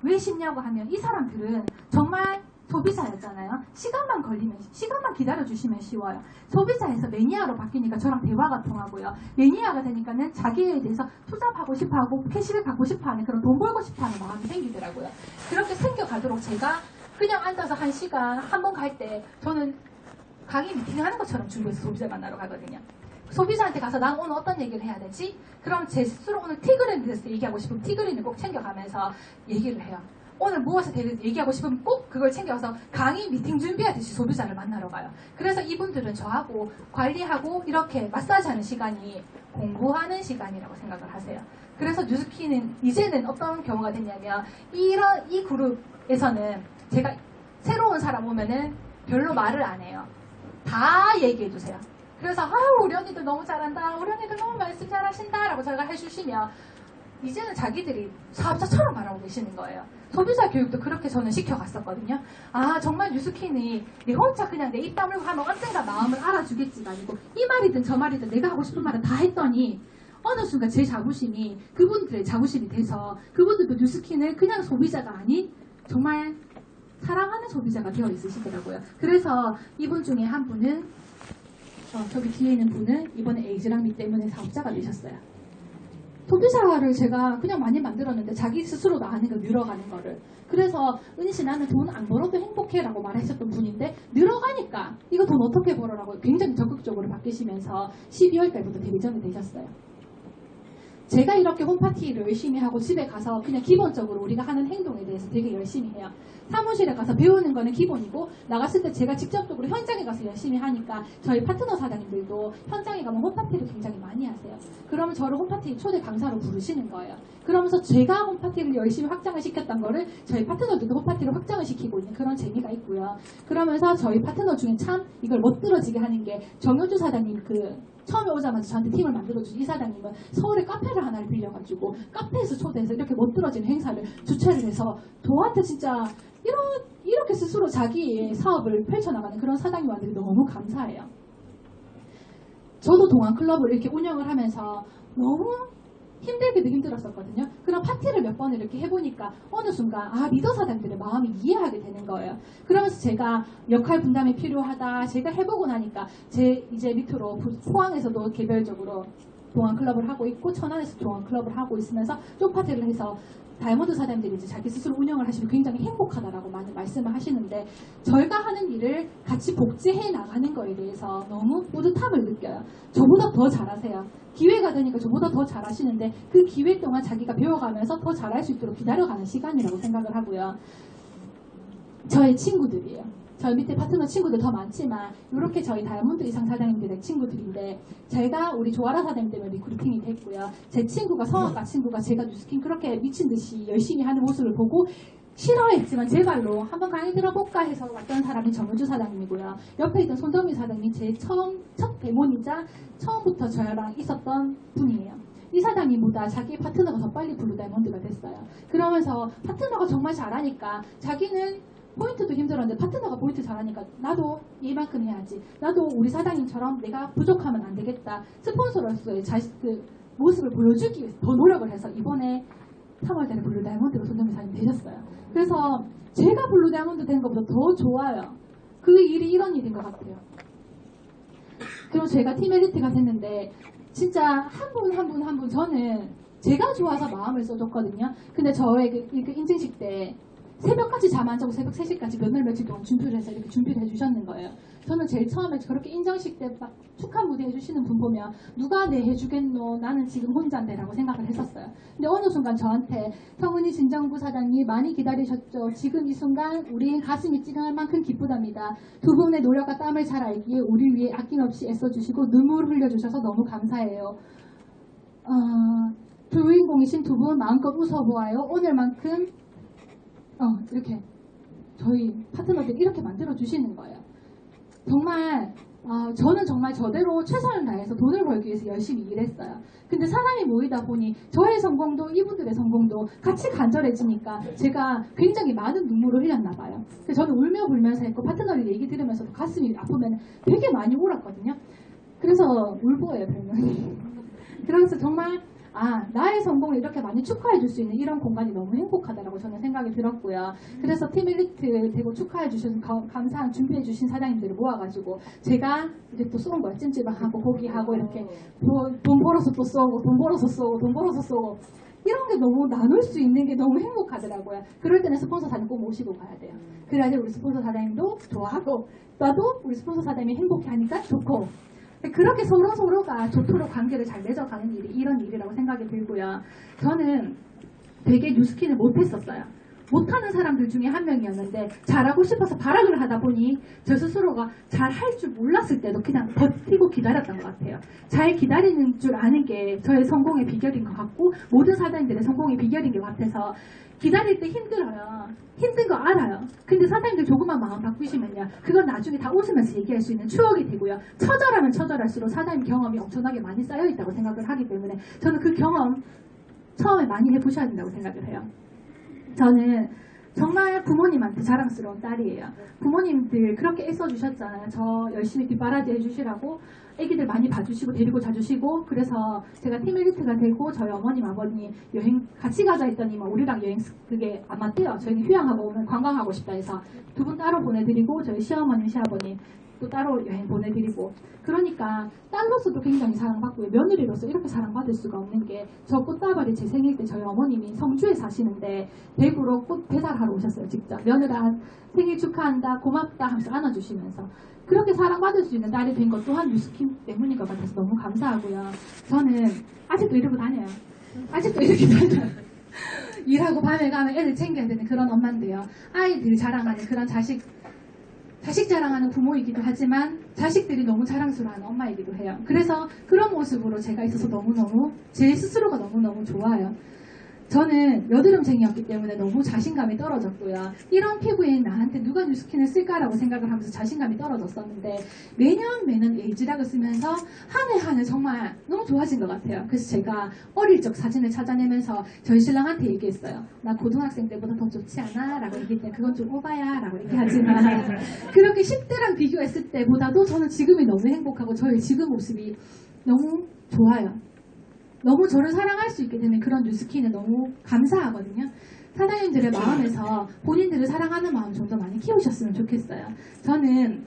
왜 쉽냐고 하면 이 사람들은 정말 소비자였잖아요. 시간만 기다려주시면 쉬워요. 소비자에서 매니아로 바뀌니까 저랑 대화가 통하고요. 매니아가 되니까는 자기에 대해서 투잡하고 싶어하고 캐시를 갖고 싶어하는 그런 돈 벌고 싶어하는 마음이 생기더라고요. 그렇게 생겨가도록 제가 그냥 앉아서 1시간 한 번 갈 때 저는 강의 미팅하는 것처럼 준비해서 소비자 만나러 가거든요. 소비자한테 가서 난 오늘 어떤 얘기를 해야 되지? 그럼 제 스스로 오늘 티그린에 대해서 얘기하고 싶으면 티그린을 꼭 챙겨가면서 얘기를 해요. 오늘 무엇에 대해서 얘기하고 싶으면 꼭 그걸 챙겨서 강의 미팅 준비하듯이 소비자를 만나러 가요. 그래서 이분들은 저하고 관리하고 이렇게 마사지하는 시간이 공부하는 시간이라고 생각을 하세요. 그래서 뉴스키는 이제는 어떤 경우가 됐냐면 이 그룹에서는 제가 새로운 사람 오면은 별로 말을 안 해요. 다 얘기해 주세요. 그래서 아유 우리 언니들 너무 잘한다. 우리 언니들 너무 말씀 잘하신다 라고 제가 해주시면 이제는 자기들이 사업자처럼 말하고 계시는 거예요. 소비자 교육도 그렇게 저는 시켜갔었거든요. 아 정말 뉴스킨이 내 혼자 그냥 내 입 다물고 하면 언젠가 마음을 알아주겠지가 아니고 이 말이든 저 말이든 내가 하고 싶은 말은 다 했더니 어느 순간 제 자부심이 그분들의 자부심이 돼서 그분들도 뉴스킨을 그냥 소비자가 아닌 정말 사랑하는 소비자가 되어 있으시더라고요. 그래서 이분 중에 한 분은 저기 뒤에 있는 분은 이번에 에이즈랑미 때문에 사업자가 되셨어요. 소비자를 제가 그냥 많이 만들었는데 자기 스스로도 아는 거 늘어가는 거를. 그래서 은희씨 나는 돈 안 벌어도 행복해라고 말하셨던 분인데 늘어가니까 이거 돈 어떻게 벌어라고 굉장히 적극적으로 바뀌시면서 12월 달부터 데뷔전이 되셨어요. 제가 이렇게 홈파티를 열심히 하고 집에 가서 그냥 기본적으로 우리가 하는 행동에 대해서 되게 열심히 해요. 사무실에 가서 배우는 거는 기본이고 나갔을 때 제가 직접적으로 현장에 가서 열심히 하니까 저희 파트너 사장님들도 현장에 가면 홈파티를 굉장히 많이 하세요. 그러면 저를 홈파티 초대 강사로 부르시는 거예요. 그러면서 제가 홈파티를 열심히 확장을 시켰던 거를 저희 파트너들도 홈파티를 확장을 시키고 있는 그런 재미가 있고요. 그러면서 저희 파트너 중에 참 이걸 멋들어지게 하는 게 정효주 사장님 처음에 오자마자 저한테 팀을 만들어준 이 사장님은 서울에 카페를 하나를 빌려가지고 카페에서 초대해서 이렇게 멋들어지는 행사를 주최를 해서 저한테 진짜 이렇게 스스로 자기의 사업을 펼쳐나가는 그런 사장님한테 너무 감사해요. 저도 동안클럽을 이렇게 운영을 하면서 너무 힘들기도 힘들었었거든요. 그런 파티를 몇 번을 이렇게 해보니까 어느 순간 리더 사장들의 마음이 이해하게 되는 거예요. 그러면서 제가 역할 분담이 필요하다. 제가 해보고 나니까 이제 밑으로 포항에서도 개별적으로 동안 클럽을 하고 있고 천안에서 동안 클럽을 하고 있으면서 쪽파티를 해서 다이아몬드 사장님들이 이제 자기 스스로 운영을 하시면 굉장히 행복하다라고 많이 말씀을 하시는데 저희가 하는 일을 같이 복제해 나가는 거에 대해서 너무 뿌듯함을 느껴요. 저보다 더 잘하세요. 기회가 되니까 저보다 더 잘하시는데 그 기회 동안 자기가 배워가면서 더 잘할 수 있도록 기다려가는 시간이라고 생각을 하고요. 저의 친구들이에요. 저희 밑에 파트너 친구들 더 많지만 이렇게 저희 다이아몬드 이상 사장님들의 친구들인데 제가 우리 조아라 사장님 때문에 리크루팅이 됐고요. 제 친구가 성악가 친구가 제가 뉴스킨 그렇게 미친 듯이 열심히 하는 모습을 보고 싫어했지만 제 발로 한번 강의 들어볼까 해서 왔던 사람이 정효주 사장님이고요. 옆에 있던 손정미 사장님이 제 첫 데모이자 처음부터 저랑 있었던 분이에요. 이 사장님보다 자기 파트너가 더 빨리 블루 다이아몬드가 됐어요. 그러면서 파트너가 정말 잘하니까 자기는 포인트도 힘들었는데 파트너가 포인트 잘하니까 나도 이만큼 해야지. 나도 우리 사장님처럼 내가 부족하면 안 되겠다. 스폰서로서의 그 모습을 보여주기 위해서 더 노력을 해서 이번에 3월달에 블루 다이아몬드로 손정미 사장님 되셨어요. 그래서 제가 블루 다이아몬드 된 것보다 더 좋아요. 그 일이 이런 일인 것 같아요. 그럼 제가 팀 엘리트가 됐는데 진짜 한 분 저는 제가 좋아서 마음을 써줬거든요. 근데 저의 그 인증식 때 새벽까지 잠 안 자고 새벽 3시까지 며칠 동안 준비를 해서 이렇게 준비를 해주셨는 거예요. 저는 제일 처음에 그렇게 인정식 때 막 축하 무대 해주시는 분 보면 누가 내 해주겠노 나는 지금 혼자인데 라고 생각을 했었어요. 근데 어느 순간 저한테 성은이 진정부 사장님 많이 기다리셨죠. 지금 이 순간 우린 가슴이 찡할 만큼 기쁘답니다. 두 분의 노력과 땀을 잘 알기에 우리 위해 아낌없이 애써주시고 눈물 흘려주셔서 너무 감사해요. 주인공이신 두 분 마음껏 웃어보아요. 오늘만큼 이렇게 저희 파트너들 이렇게 만들어 주시는 거예요. 정말 저는 정말 저대로 최선을 다해서 돈을 벌기 위해서 열심히 일했어요. 근데 사람이 모이다 보니 저의 성공도 이분들의 성공도 같이 간절해지니까 제가 굉장히 많은 눈물을 흘렸나 봐요. 그래서 저는 울며 불면서 했고 파트너들 얘기 들으면서 가슴이 아프면 되게 많이 울었거든요. 그래서 울보예요 별명이. 그래서 정말 나의 성공을 이렇게 많이 축하해 줄 수 있는 이런 공간이 너무 행복하다라고 저는 생각이 들었고요. 그래서 팀 엘리트 되고 축하해 주셔서 감사한 준비해 주신 사장님들을 모아가지고 제가 이제 또 쏜 거예요. 찜질방하고 고기하고 이렇게 돈 벌어서 또 쏘고 돈 벌어서 쏘고 돈 벌어서 쏘고 이런 게 너무 나눌 수 있는 게 너무 행복하더라고요. 그럴 때는 스폰서 사장님 꼭 모시고 가야 돼요. 그래야지 우리 스폰서 사장님도 좋아하고 나도 우리 스폰서 사장님이 행복해 하니까 좋고 그렇게 서로가 좋도록 관계를 잘 맺어가는 일이 이런 일이라고 생각이 들고요. 저는 되게 뉴스킨을 못했었어요. 못하는 사람들 중에 한 명이었는데 잘하고 싶어서 발악을 하다 보니 저 스스로가 잘 할 줄 몰랐을 때도 그냥 버티고 기다렸던 것 같아요. 잘 기다리는 줄 아는 게 저의 성공의 비결인 것 같고 모든 사장님들의 성공의 비결인 것 같아서 기다릴 때 힘들어요. 힘든 거 알아요. 근데 사장님들 조금만 마음 바꾸시면요. 그건 나중에 다 웃으면서 얘기할 수 있는 추억이 되고요. 처절하면 처절할수록 사장님 경험이 엄청나게 많이 쌓여있다고 생각을 하기 때문에 저는 그 경험 처음에 많이 해보셔야 된다고 생각을 해요. 저는 정말 부모님한테 자랑스러운 딸이에요. 부모님들 그렇게 애써주셨잖아요. 저 열심히 뒷바라지 해주시라고 애기들 많이 봐주시고 데리고 자주시고 그래서 제가 팀 엘리트가 되고 저희 어머님 아버님 여행 같이 가자 했더니 우리랑 여행 그게 안 맞대요. 저희는 휴양하고 오면 관광하고 싶다 해서 두 분 따로 보내드리고 저희 시어머님 시아버님 또 따로 여행 보내드리고 그러니까 딸로서도 굉장히 사랑받고요. 며느리로서 이렇게 사랑받을 수가 없는 게 저 꽃다발이 제 생일 때 저희 어머님이 성주에 사시는데 대구로 꽃 배달하러 오셨어요. 직접 며느라 생일 축하한다 고맙다 하면서 안아주시면서 그렇게 사랑받을 수 있는 딸이 된 것 또한 뉴스킨 때문인 것 같아서 너무 감사하고요. 저는 아직도 이러고 다녀요. 아직도 이렇게 다녀요. 일하고 밤에 가면 애들 챙겨야 되는 그런 엄마인데요. 아이들 자랑하는 그런 자식 자랑하는 부모이기도 하지만 자식들이 너무 자랑스러워하는 엄마이기도 해요. 그래서 그런 모습으로 제가 있어서 너무너무 제 스스로가 너무너무 좋아요. 저는 여드름쟁이였기 때문에 너무 자신감이 떨어졌고요. 이런 피부에 나한테 누가 뉴스킨을 쓸까라고 생각을 하면서 자신감이 떨어졌었는데 매년 에이지락을 쓰면서 한 해 한 해 정말 너무 좋아진 것 같아요. 그래서 제가 어릴 적 사진을 찾아내면서 저희 신랑한테 얘기했어요. 나 고등학생 때보다 더 좋지 않아? 라고 얘기했더니 그건 좀 오바야 라고 얘기하지만 그렇게 10대랑 비교했을 때보다도 저는 지금이 너무 행복하고 저의 지금 모습이 너무 좋아요. 너무 저를 사랑할 수 있게 되는 그런 뉴스킨에 너무 감사하거든요. 사장님들의 마음에서 본인들을 사랑하는 마음 좀 더 많이 키우셨으면 좋겠어요. 저는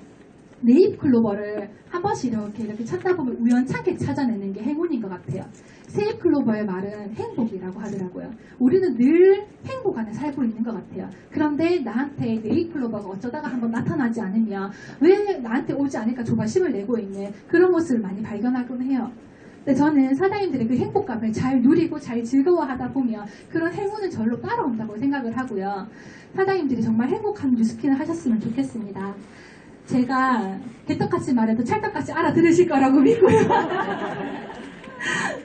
네잎클로버를 한 번씩 이렇게 찾다 보면 우연찮게 찾아내는 게 행운인 것 같아요. 세잎클로버의 말은 행복이라고 하더라고요. 우리는 늘 행복 안에 살고 있는 것 같아요. 그런데 나한테 네잎클로버가 어쩌다가 한번 나타나지 않으면 왜 나한테 오지 않을까 조바심을 내고 있는 그런 모습을 많이 발견하곤 해요. 근데 저는 사장님들의 그 행복감을 잘 누리고 잘 즐거워하다 보면 그런 행운은 절로 따라온다고 생각을 하고요. 사장님들이 정말 행복한 뉴스킨을 하셨으면 좋겠습니다. 제가 개떡같이 말해도 찰떡같이 알아들으실 거라고 믿고요.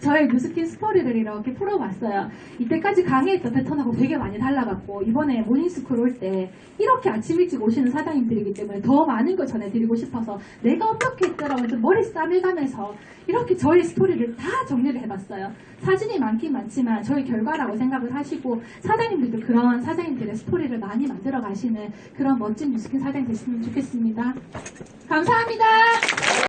저의 뉴스킨 스토리를 이렇게 풀어봤어요. 이때까지 강의했던 패턴하고 되게 많이 달라갖고 이번에 모닝스쿨 올 때 이렇게 아침 일찍 오시는 사장님들이기 때문에 더 많은 걸 전해드리고 싶어서 내가 어떻게 했더라고 좀 머리 싸매가면서 이렇게 저의 스토리를 다 정리를 해봤어요. 사진이 많긴 많지만 저의 결과라고 생각을 하시고 사장님들도 그런 사장님들의 스토리를 많이 만들어 가시는 그런 멋진 뉴스킨 사장님 됐으면 좋겠습니다. 감사합니다.